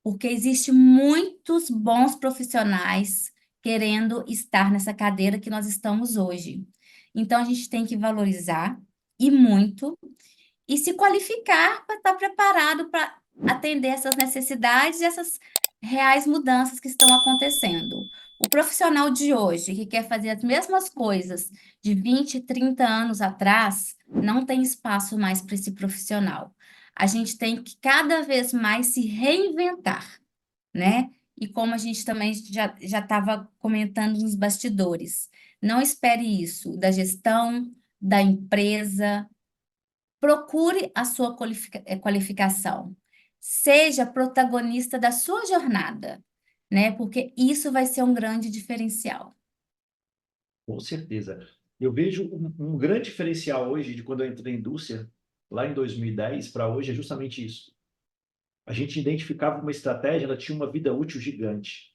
porque existe muitos bons profissionais querendo estar nessa cadeira que nós estamos hoje. Então, a gente tem que valorizar e muito e se qualificar para estar preparado para atender essas necessidades e essas reais mudanças que estão acontecendo. O profissional de hoje, que quer fazer as mesmas coisas de 20, 30 anos atrás, não tem espaço mais para esse profissional. A gente tem que cada vez mais se reinventar, né? E como a gente também já estava comentando nos bastidores, não espere isso da gestão, da empresa, procure a sua qualificação. Seja protagonista da sua jornada, né? Porque isso vai ser um grande diferencial. Com certeza. Eu vejo um grande diferencial hoje de quando eu entrei na indústria, lá em 2010 para hoje, é justamente isso. A gente identificava uma estratégia, ela tinha uma vida útil gigante.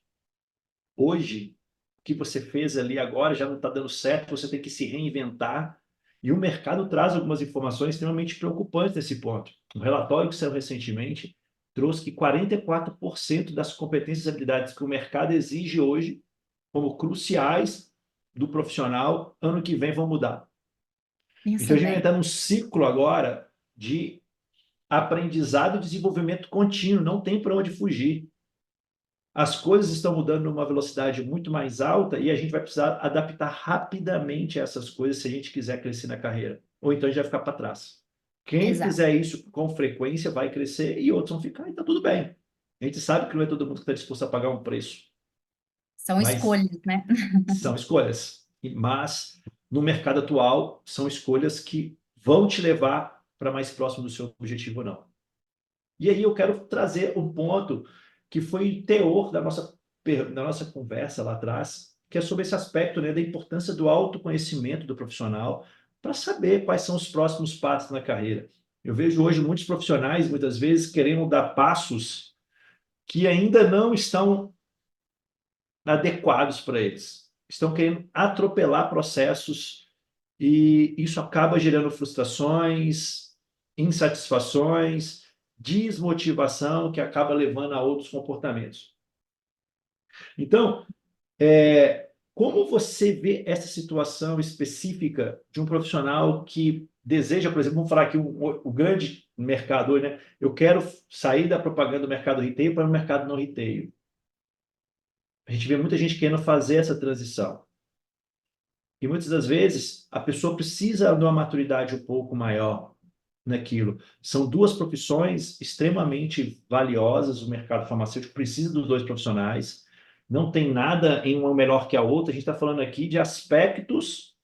Hoje, o que você fez ali agora já não está dando certo, você tem que se reinventar. E o mercado traz algumas informações extremamente preocupantes nesse ponto. Um relatório que saiu recentemente trouxe que 44% das competências e habilidades que o mercado exige hoje, como cruciais do profissional, ano que vem vão mudar. Pensa Então, a gente vai bem. entrar num ciclo agora de aprendizado e desenvolvimento contínuo, não tem para onde fugir. As coisas estão mudando numa velocidade muito mais alta e a gente vai precisar adaptar rapidamente essas coisas se a gente quiser crescer na carreira. Ou então a gente vai ficar para trás. Quem Exato. fizer isso com frequência vai crescer e outros vão ficar, e está tudo bem. A gente sabe que não é todo mundo que está disposto a pagar um preço, São mas escolhas, né? são escolhas. Mas no mercado atual, são escolhas que vão te levar para mais próximo do seu objetivo ou não. E aí eu quero trazer um ponto que foi teor da nossa conversa lá atrás, que é sobre esse aspecto, né, da importância do autoconhecimento do profissional para saber quais são os próximos passos na carreira. Eu vejo hoje muitos profissionais, muitas vezes, querendo dar passos que ainda não estão adequados para eles. Estão querendo atropelar processos e isso acaba gerando frustrações, insatisfações, desmotivação, que acaba levando a outros comportamentos. Então, como você vê essa situação específica de um profissional que deseja, por exemplo, vamos falar aqui o grande mercado hoje, né? Eu quero sair da propaganda do mercado retail para o mercado não retail. A gente vê muita gente querendo fazer essa transição. E muitas das vezes a pessoa precisa de uma maturidade um pouco maior naquilo. São duas profissões extremamente valiosas, o mercado farmacêutico precisa dos dois profissionais, não tem nada em uma melhor que a outra, a gente está falando aqui de aspectos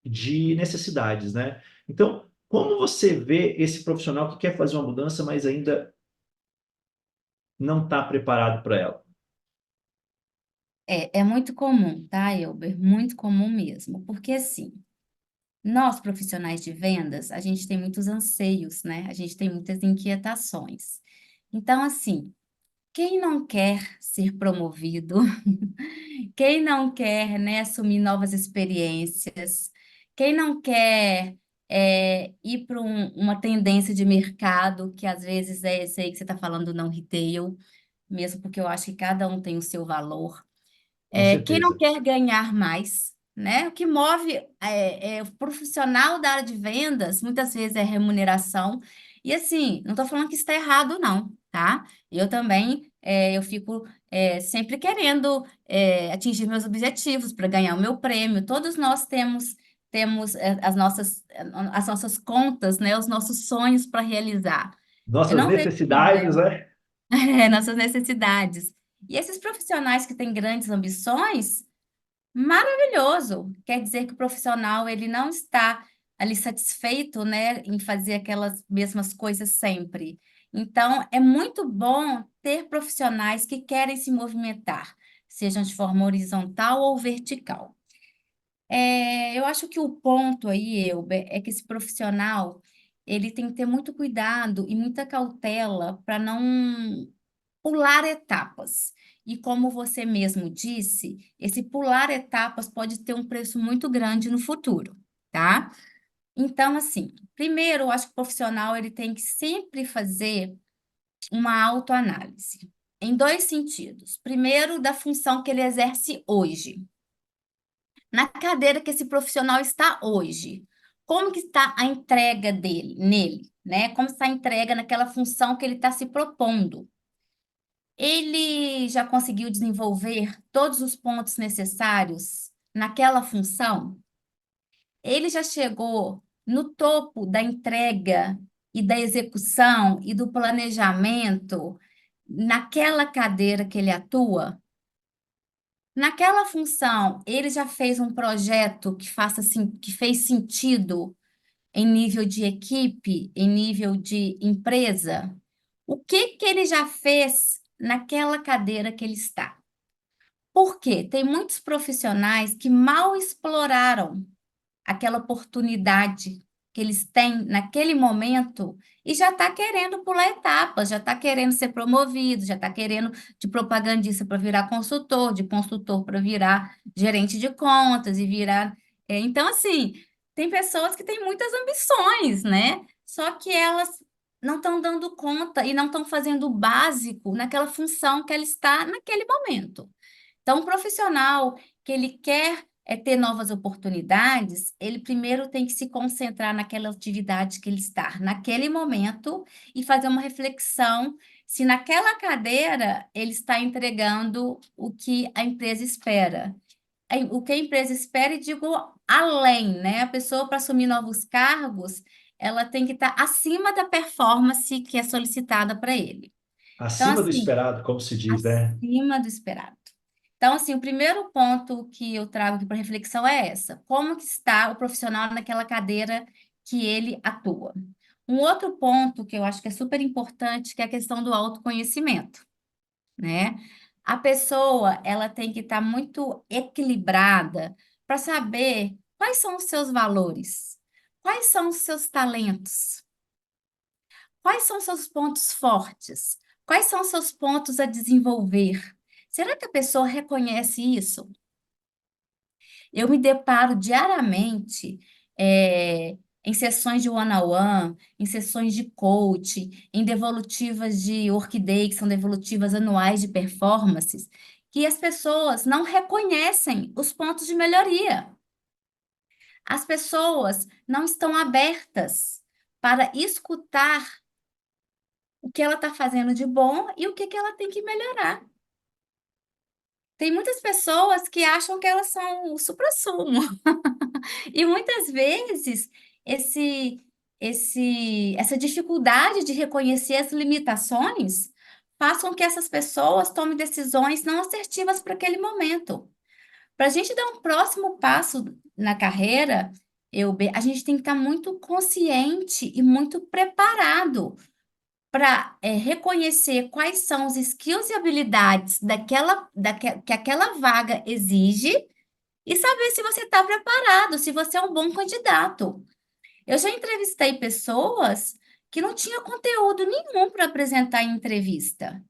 de necessidades, né? Então, como você vê esse profissional que quer fazer uma mudança, mas ainda não está preparado para ela? É muito comum, tá, Elber? Muito comum mesmo. Porque, assim, nós profissionais de vendas, a gente tem muitos anseios, né? A gente tem muitas inquietações. Então, assim, quem não quer ser promovido, quem não quer, né, assumir novas experiências, quem não quer ir para uma tendência de mercado, que às vezes é esse aí que você está falando, não retail, mesmo porque eu acho que cada um tem o seu valor. Com Quem não certeza. quer ganhar mais, né? O que move o profissional da área de vendas, muitas vezes é remuneração. E assim, não estou falando que está errado, não, tá? Eu também eu fico sempre querendo atingir meus objetivos para ganhar o meu prêmio. Todos nós temos as nossas contas, né, os nossos sonhos para realizar. Eu Nossas não vejo necessidades, problema, né? nossas necessidades. E esses profissionais que têm grandes ambições, maravilhoso. Quer dizer que o profissional ele não está ali satisfeito, né, em fazer aquelas mesmas coisas sempre. Então, é muito bom ter profissionais que querem se movimentar, sejam de forma horizontal ou vertical. Eu acho que o ponto aí, Elber, é que esse profissional ele tem que ter muito cuidado e muita cautela para não pular etapas. E como você mesmo disse, esse pular etapas pode ter um preço muito grande no futuro, tá? Então, assim, primeiro, eu acho que o profissional ele tem que sempre fazer uma autoanálise, em dois sentidos. Primeiro, da função que ele exerce hoje, na cadeira que esse profissional está hoje. Como que está a entrega nele, né? Como está a entrega naquela função que ele está se propondo? Ele já conseguiu desenvolver todos os pontos necessários naquela função? Ele já chegou no topo da entrega e da execução e do planejamento naquela cadeira que ele atua? Naquela função, ele já fez um projeto que fez sentido em nível de equipe, em nível de empresa? O que que ele já fez naquela cadeira que ele está? Por quê? Tem muitos profissionais que mal exploraram aquela oportunidade que eles têm naquele momento e já está querendo pular etapas, já está querendo ser promovido, já está querendo de propagandista para virar consultor, de consultor para virar gerente de contas e virar. Então, assim, tem pessoas que têm muitas ambições, né? Só que elas não estão dando conta e não estão fazendo o básico naquela função que ela está naquele momento. Então, um profissional que ele quer ter novas oportunidades, ele primeiro tem que se concentrar naquela atividade que ele está naquele momento e fazer uma reflexão se naquela cadeira ele está entregando o que a empresa espera. O que a empresa espera, e digo além, né? A pessoa para assumir novos cargos, ela tem que estar acima da performance que é solicitada para ele. Então, Acima do assim, esperado, como se diz, né? acima do esperado. Então, assim, o primeiro ponto que eu trago aqui para reflexão é essa: como que está o profissional naquela cadeira que ele atua? Um outro ponto que eu acho que é super importante, que é a questão do autoconhecimento, né? A pessoa, ela tem que estar muito equilibrada para saber quais são os seus valores, quais são os seus talentos, quais são os seus pontos fortes, quais são os seus pontos a desenvolver. Será que a pessoa reconhece isso? Eu me deparo diariamente em sessões de one-on-one, em sessões de coach, em devolutivas de Workday, que são devolutivas anuais de performances, que as pessoas não reconhecem os pontos de melhoria. As pessoas não estão abertas para escutar o que ela está fazendo de bom e o que que ela tem que melhorar. Tem muitas pessoas que acham que elas são o suprassumo. E muitas vezes esse, essa dificuldade de reconhecer as limitações faz com que essas pessoas tomem decisões não assertivas para aquele momento. Para a gente dar um próximo passo na carreira, a gente tem que estar muito consciente e muito preparado para reconhecer quais são os skills e habilidades que aquela vaga exige e saber se você está preparado, se você é um bom candidato. Eu já entrevistei pessoas que não tinham conteúdo nenhum para apresentar em entrevista.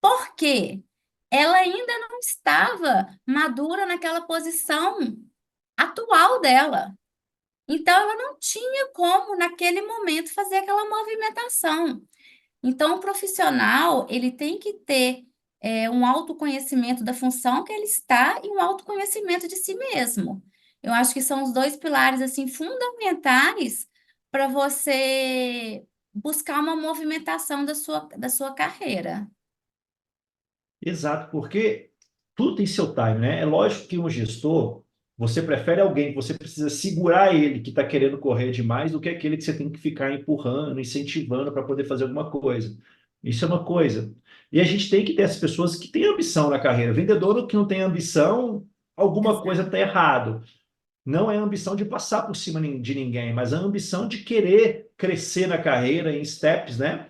Por quê? Ela ainda não estava madura naquela posição atual dela. Então, ela não tinha como, naquele momento, fazer aquela movimentação. Então, o profissional, ele tem que ter um autoconhecimento da função que ele está e um autoconhecimento de si mesmo. Eu acho que são os dois pilares, assim, fundamentais para você buscar uma movimentação da sua carreira. Exato, porque tudo tem seu time, né? É lógico que um gestor, você prefere alguém que você precisa segurar ele, que está querendo correr demais, do que aquele que você tem que ficar empurrando, incentivando para poder fazer alguma coisa. Isso é uma coisa. E a gente tem que ter as pessoas que têm ambição na carreira. Vendedor que não tem ambição, alguma coisa Exato. está errado. Não é a ambição de passar por cima de ninguém, mas a ambição de querer crescer na carreira em steps, né?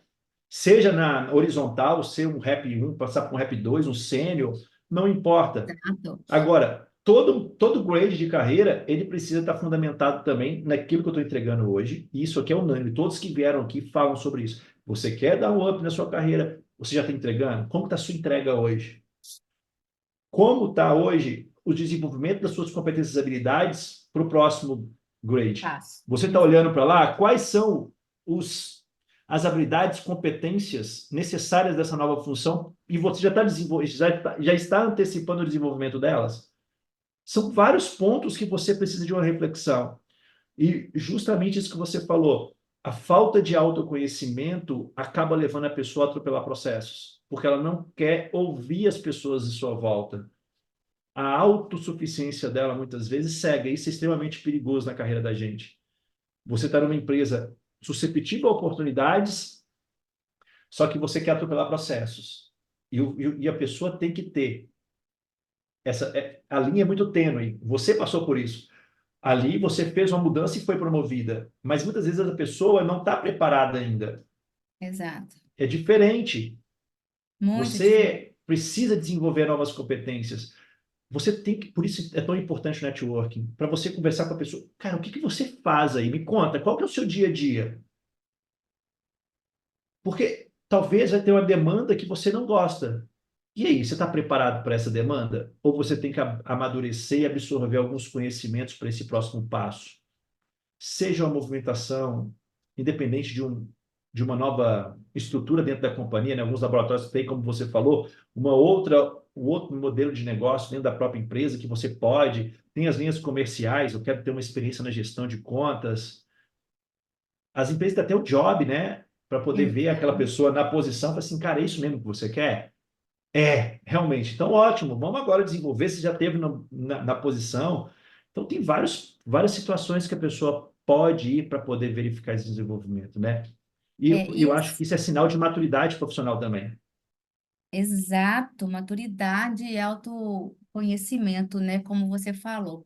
Seja na horizontal, ser um rap um, passar para um rap 2, um sênior, não importa. Exato. Agora, todo grade de carreira, ele precisa estar fundamentado também naquilo que eu estou entregando hoje, e isso aqui é unânime, todos que vieram aqui falam sobre isso. Você quer dar um up na sua carreira, você já está entregando? Como está a sua entrega hoje? Como está hoje o desenvolvimento das suas competências e habilidades para o próximo grade? Passo. Você está Exato. olhando para lá? Quais são as habilidades, competências necessárias dessa nova função e você já está antecipando o desenvolvimento delas? São vários pontos que você precisa de uma reflexão. E justamente isso que você falou, a falta de autoconhecimento acaba levando a pessoa a atropelar processos, porque ela não quer ouvir as pessoas de sua volta. A autossuficiência dela muitas vezes cega. Isso é extremamente perigoso na carreira da gente. Você está numa empresa susceptível a oportunidades, só que você quer atropelar processos. E a pessoa tem que ter a linha é muito tênue. Você passou por isso. Ali você fez uma mudança e foi promovida, mas muitas vezes a pessoa não está preparada ainda. Exato. É diferente. Muito diferente. Você precisa desenvolver novas competências. Você tem que, por isso é tão importante o networking, para você conversar com a pessoa. Cara, o que que você faz aí? Me conta, qual que é o seu dia a dia? Porque talvez vai ter uma demanda que você não gosta. E aí, você está preparado para essa demanda? Ou você tem que amadurecer e absorver alguns conhecimentos para esse próximo passo? Seja uma movimentação, independente de uma nova estrutura dentro da companhia, né? Alguns laboratórios têm, como você falou, um outro modelo de negócio dentro da própria empresa que você pode, tem as linhas comerciais, eu quero ter uma experiência na gestão de contas. As empresas têm até o job, né? Para poder ver aquela Exato. pessoa na posição, e falar assim, cara, é isso mesmo que você quer? É, realmente. Então, ótimo. Vamos agora desenvolver. Se já teve na posição. Então, tem várias situações que a pessoa pode ir para poder verificar esse desenvolvimento, né? E É, eu acho que isso é sinal de maturidade profissional também. exato, maturidade e autoconhecimento, né? Como você falou.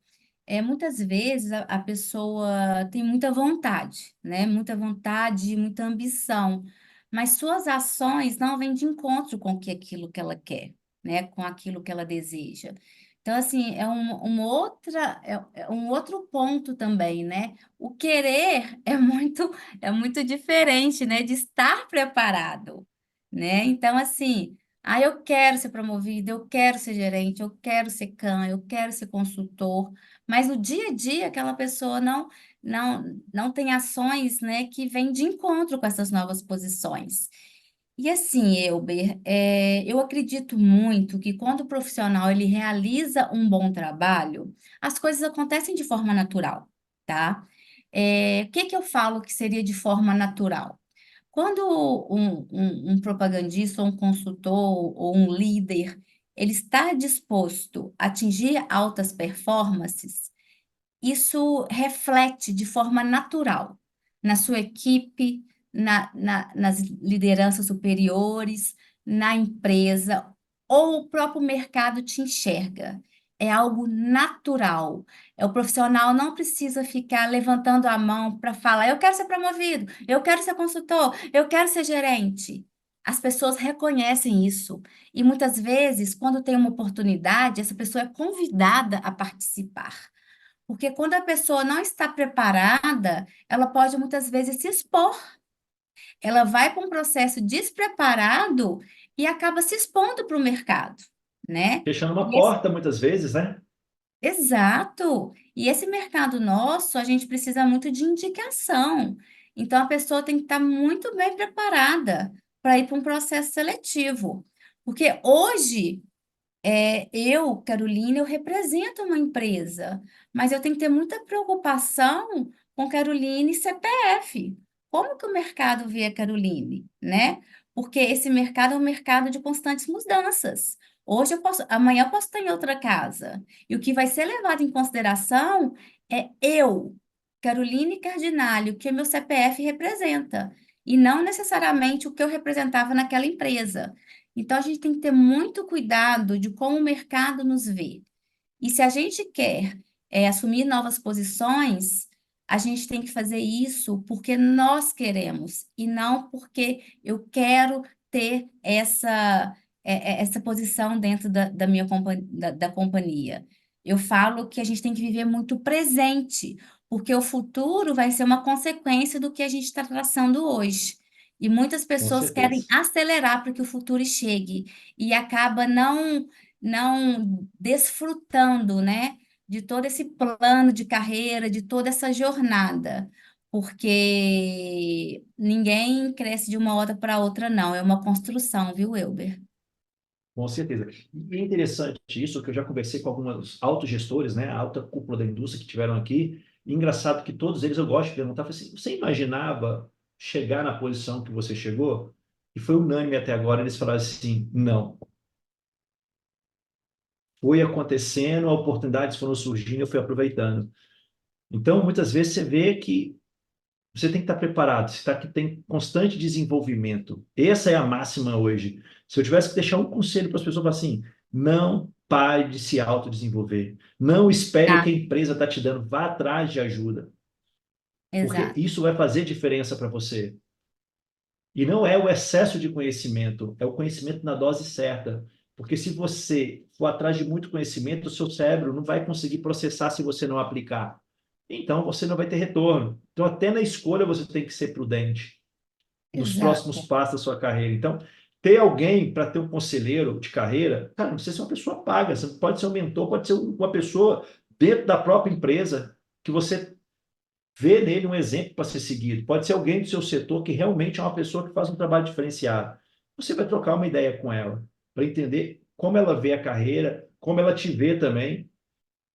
Muitas vezes a pessoa tem muita vontade, né? Muita vontade, muita ambição, mas suas ações não vêm de encontro com aquilo que ela quer, né? Com aquilo que ela deseja. Então, assim, é um outro ponto também, né? O querer é muito diferente, né? De estar preparado, né? Então, assim. Ah, eu quero ser promovido, eu quero ser gerente, eu quero ser CAM, eu quero ser consultor, mas no dia a dia aquela pessoa não tem ações, né, que vêm de encontro com essas novas posições. E assim, Elber, eu acredito muito que quando o profissional ele realiza um bom trabalho, as coisas acontecem de forma natural, tá? O que que eu falo que seria de forma natural? Quando um propagandista, ou um consultor, ou um líder, ele está disposto a atingir altas performances, isso reflete de forma natural na sua equipe, nas lideranças superiores, na empresa, ou o próprio mercado te enxerga. É algo natural. O profissional não precisa ficar levantando a mão para falar: eu quero ser promovido, eu quero ser consultor, eu quero ser gerente. As pessoas reconhecem isso. E muitas vezes, quando tem uma oportunidade, essa pessoa é convidada a participar. Porque quando a pessoa não está preparada, ela pode muitas vezes se expor. Ela vai para um processo despreparado e acaba se expondo para o mercado, né? Fechando uma E esse- porta muitas vezes, né? Exato. E esse mercado nosso, a gente precisa muito de indicação. Então, a pessoa tem que estar muito bem preparada para ir para um processo seletivo. Porque hoje eu, Carolina, eu represento uma empresa, mas eu tenho que ter muita preocupação com Carolina e CPF. como que o mercado vê a Caroline, né? Porque esse mercado é um mercado de constantes mudanças. Hoje eu posso, amanhã eu posso estar em outra casa. E o que vai ser levado em consideração é eu, Caroline Cardinale, o que meu CPF representa, e não necessariamente o que eu representava naquela empresa. Então, a gente tem que ter muito cuidado de como o mercado nos vê. E se a gente quer assumir novas posições, a gente tem que fazer isso porque nós queremos e não porque eu quero ter essa posição dentro da minha da companhia. Eu falo que a gente tem que viver muito presente, porque o futuro vai ser uma consequência do que a gente está traçando hoje. E muitas Com pessoas querem certeza. acelerar para que o futuro chegue e acaba não desfrutando, né, de todo esse plano de carreira, de toda essa jornada, porque ninguém cresce de uma hora para outra, não, é uma construção, viu, Elber? Com certeza. E é interessante isso, que eu já conversei com alguns altos gestores, né, a alta cúpula da indústria que tiveram aqui. E engraçado que todos eles eu gosto de perguntar, falei assim, você imaginava chegar na posição que você chegou? E foi unânime até agora, eles falaram assim, não. Foi acontecendo, oportunidades foram surgindo, eu fui aproveitando. Então, muitas vezes você vê que você tem que estar preparado, você tá, que tem constante desenvolvimento. Essa é a máxima hoje. Se eu tivesse que deixar um conselho para as pessoas, eu falo assim, não pare de se autodesenvolver. Não espere o que Tá, a empresa está te dando, vá atrás de ajuda, porque exato, isso vai fazer diferença para você. E não é o excesso de conhecimento, é o conhecimento na dose certa. Porque se você for atrás de muito conhecimento, o seu cérebro não vai conseguir processar se você não aplicar. Então, você não vai ter retorno. Então, até na escolha, você tem que ser prudente nos próximos exato, passos da sua carreira. Então, ter alguém para ter um conselheiro de carreira, cara, não precisa ser uma pessoa paga, você pode ser um mentor, pode ser uma pessoa dentro da própria empresa que você vê nele um exemplo para ser seguido. Pode ser alguém do seu setor que realmente é uma pessoa que faz um trabalho diferenciado. Você vai trocar uma ideia com ela para entender como ela vê a carreira, como ela te vê também.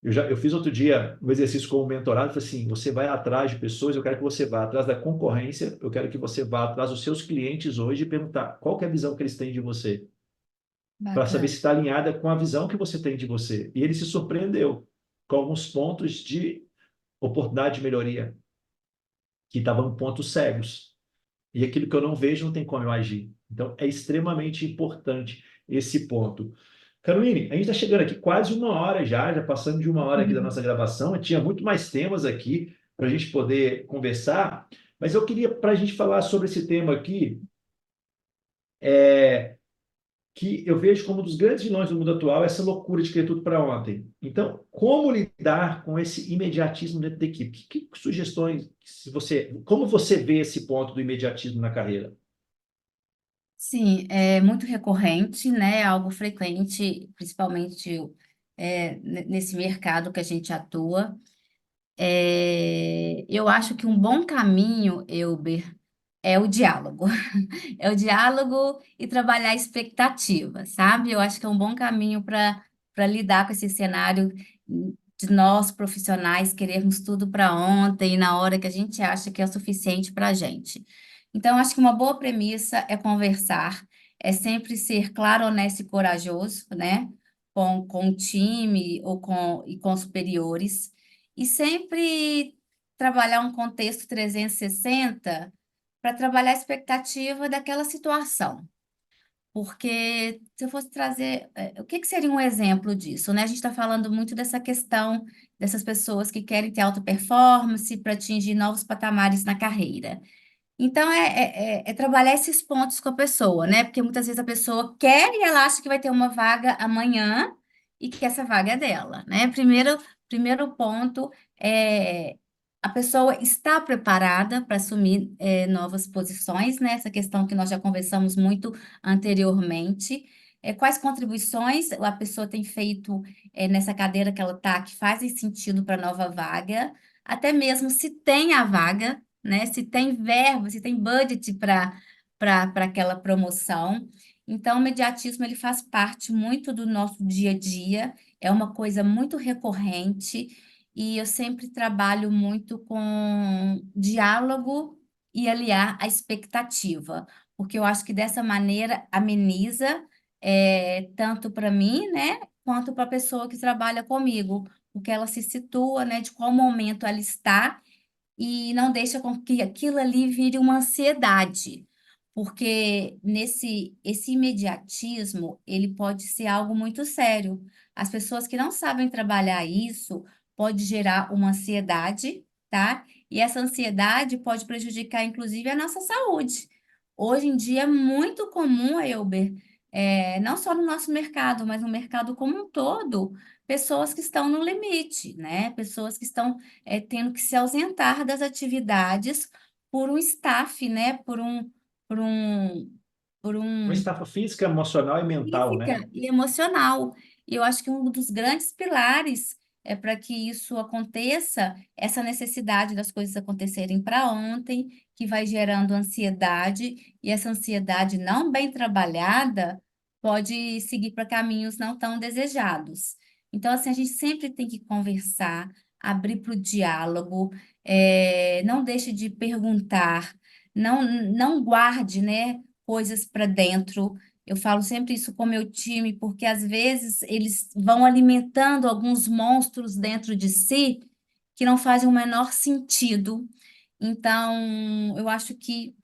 Eu fiz outro dia um exercício como mentorado, falei assim, você vai atrás de pessoas, eu quero que você vá atrás da concorrência, eu quero que você vá atrás dos seus clientes hoje e perguntar qual que é a visão que eles têm de você, para saber bacana, se está alinhada com a visão que você tem de você. E ele se surpreendeu com alguns pontos de oportunidade de melhoria, que estavam pontos cegos. E aquilo que eu não vejo não tem como eu agir. Então, é extremamente importante esse ponto. Caroline, a gente está chegando aqui quase uma hora já passando de uma hora aqui da nossa gravação. Eu tinha muito mais temas aqui para a gente poder conversar, mas eu queria, para a gente falar sobre esse tema aqui, que eu vejo como um dos grandes vilões do mundo atual essa loucura de querer tudo para ontem. Então, como lidar com esse imediatismo dentro da equipe? Que sugestões, se você, como você vê esse ponto do imediatismo na carreira? sim, é muito recorrente, né, algo frequente, principalmente nesse mercado que a gente atua. Eu acho que um bom caminho, Elber, é o diálogo. É o diálogo e trabalhar a expectativa, sabe? Eu acho que é um bom caminho para lidar com esse cenário de nós, profissionais, querermos tudo para ontem, na hora que a gente acha que é o suficiente para a gente. Então, acho que uma boa premissa é conversar, é sempre ser claro, honesto e corajoso, né? Com o time e com os superiores, e sempre trabalhar um contexto 360 para trabalhar a expectativa daquela situação. Porque se eu fosse trazer, o que que seria um exemplo disso, né? A gente está falando muito dessa questão dessas pessoas que querem ter alta performance para atingir novos patamares na carreira. Então, é trabalhar esses pontos com a pessoa, né? Porque muitas vezes a pessoa quer e ela acha que vai ter uma vaga amanhã e que essa vaga é dela, né? Primeiro ponto é a pessoa está preparada para assumir novas posições, né? Essa questão que nós já conversamos muito anteriormente. Quais contribuições a pessoa tem feito nessa cadeira que ela está, que fazem sentido para a nova vaga, até mesmo se tem a vaga, né? Se tem verba, se tem budget para aquela promoção. Então, o mediatismo ele faz parte muito do nosso dia a dia, é uma coisa muito recorrente e eu sempre trabalho muito com diálogo e aliar a expectativa, porque eu acho que dessa maneira ameniza tanto para mim, né, quanto para a pessoa que trabalha comigo, porque ela se situa, né, de qual momento ela está e não deixa com que aquilo ali vire uma ansiedade, porque esse imediatismo, ele pode ser algo muito sério. As pessoas que não sabem trabalhar isso pode gerar uma ansiedade, tá? E essa ansiedade pode prejudicar, inclusive, a nossa saúde. Hoje em dia é muito comum, Elber, não só no nosso mercado, mas no mercado como um todo, pessoas que estão no limite, né? Pessoas que estão tendo que se ausentar das atividades por um staff, né? Por um, por Uma um estafa física, emocional e mental, né? física e emocional. E eu acho que um dos grandes pilares para que isso aconteça, essa necessidade das coisas acontecerem para ontem, que vai gerando ansiedade, e essa ansiedade não bem trabalhada pode seguir para caminhos não tão desejados. Então, assim, a gente sempre tem que conversar, abrir para o diálogo, não deixe de perguntar, não guarde, né, coisas para dentro. Eu falo sempre isso com meu time, porque às vezes eles vão alimentando alguns monstros dentro de si que não fazem o menor sentido. Então, eu acho que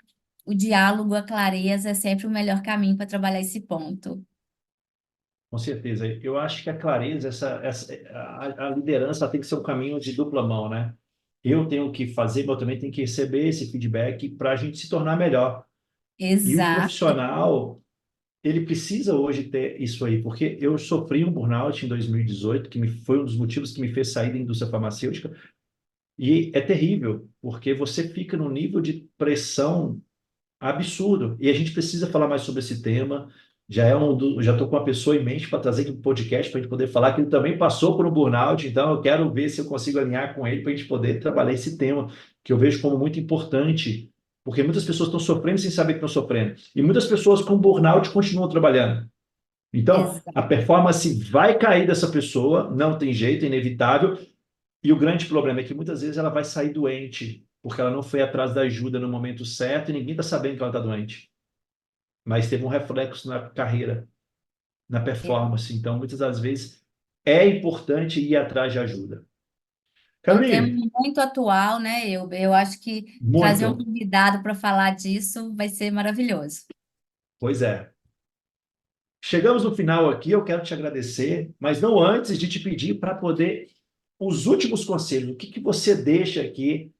o diálogo, a clareza é sempre o melhor caminho para trabalhar esse ponto. Com certeza. Eu acho que a clareza, a liderança tem que ser um caminho de dupla mão, né? Eu tenho que fazer, mas eu também tenho que receber esse feedback para a gente se tornar melhor. E o Exato. profissional, ele precisa hoje ter isso aí, porque eu sofri um burnout em 2018, foi um dos motivos que me fez sair da indústria farmacêutica, e é terrível, porque você fica num nível de pressão absurdo. E a gente precisa falar mais sobre esse tema. Já estou com uma pessoa em mente para trazer aqui um podcast para a gente poder falar que ele também passou por um burnout, então eu quero ver se eu consigo alinhar com ele para a gente poder trabalhar esse tema, que eu vejo como muito importante, porque muitas pessoas estão sofrendo sem saber que estão sofrendo. E muitas pessoas com burnout continuam trabalhando. Então, a Exato. performance vai cair dessa pessoa, não tem jeito, é inevitável, e o grande problema é que muitas vezes ela vai sair doente, porque ela não foi atrás da ajuda no momento certo e ninguém está sabendo que ela está doente. Mas teve um reflexo na carreira, na performance. Então, muitas das vezes, é importante ir atrás de ajuda. É um tema Caroline, muito atual, né, Elber? Eu acho que trazer um muito. convidado para falar disso vai ser maravilhoso. Pois é. Chegamos no final aqui, eu quero te agradecer, mas não antes de te pedir para poder os últimos conselhos. O que que você deixa aqui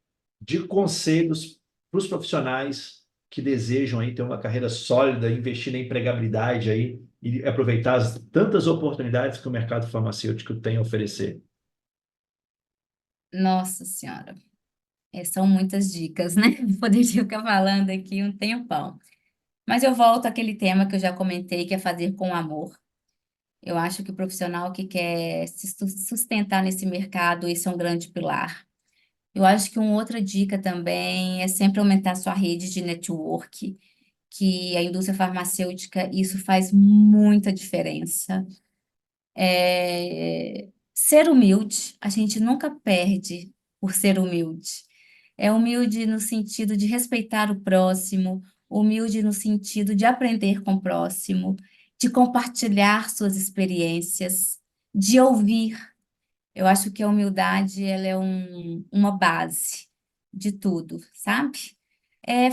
de conselhos para os profissionais que desejam aí ter uma carreira sólida, investir na empregabilidade aí e aproveitar as tantas oportunidades que o mercado farmacêutico tem a oferecer? Nossa Senhora. São muitas dicas, né? Poderia ficar falando aqui um tempão. Mas eu volto àquele tema que eu já comentei, que é fazer com amor. Eu acho que o profissional que quer se sustentar nesse mercado, esse é um grande pilar. Eu acho que uma outra dica também é sempre aumentar sua rede de network, que a indústria farmacêutica, isso faz muita diferença. Ser humilde, a gente nunca perde por ser humilde. É humilde no sentido de respeitar o próximo, humilde no sentido de aprender com o próximo, de compartilhar suas experiências, de ouvir. Eu acho que a humildade, ela é uma base de tudo, sabe?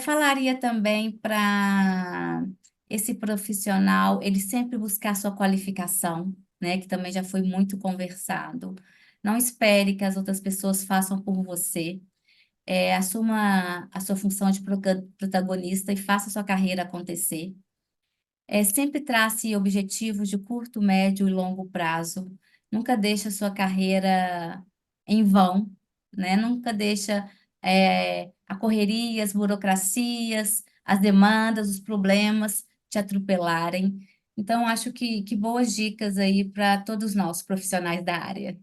Falaria também para esse profissional, ele sempre buscar sua qualificação, né? Que também já foi muito conversado. Não espere que as outras pessoas façam por você. Assuma a sua função de protagonista e faça a sua carreira acontecer. Sempre trace objetivos de curto, médio e longo prazo. Nunca deixe a sua carreira em vão, né? Nunca deixa a correria, as burocracias, as demandas, os problemas te atropelarem. Então, acho que boas dicas aí para todos nós, profissionais da área.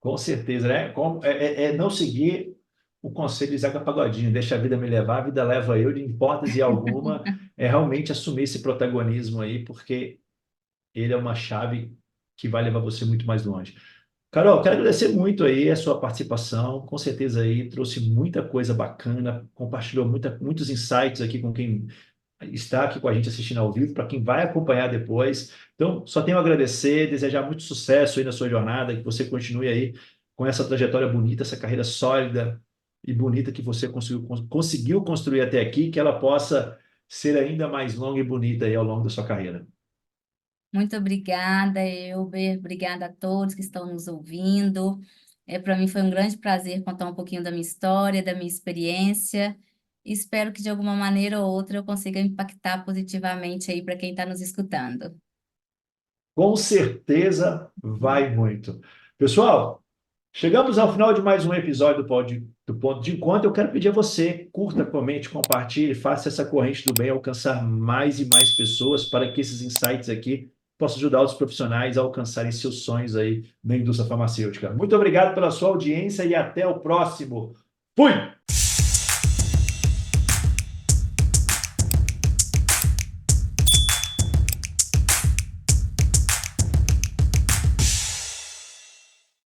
Com certeza, né? É não seguir o conselho de Zeca Pagodinho, deixa a vida me levar, a vida leva eu, de hipótese alguma, é realmente assumir esse protagonismo aí, porque ele é uma chave que vai levar você muito mais longe. Carol, quero agradecer muito aí a sua participação. Com certeza aí trouxe muita coisa bacana, compartilhou muitos insights aqui com quem está aqui com a gente assistindo ao vivo, para quem vai acompanhar depois. Então, só tenho a agradecer, desejar muito sucesso aí na sua jornada, que você continue aí com essa trajetória bonita, essa carreira sólida e bonita que você conseguiu construir até aqui, que ela possa ser ainda mais longa e bonita aí ao longo da sua carreira. Muito obrigada, Elber. Obrigada a todos que estão nos ouvindo. Para mim foi um grande prazer contar um pouquinho da minha história, da minha experiência. Espero que de alguma maneira ou outra eu consiga impactar positivamente aí para quem está nos escutando. Com certeza vai muito. Pessoal, chegamos ao final de mais um episódio do Ponto de Encontro. Eu quero pedir a você, curta, comente, compartilhe, faça essa corrente do bem alcançar mais e mais pessoas para que esses insights aqui possam ajudar os profissionais a alcançarem seus sonhos aí na indústria farmacêutica. Muito obrigado pela sua audiência e até o próximo. Fui!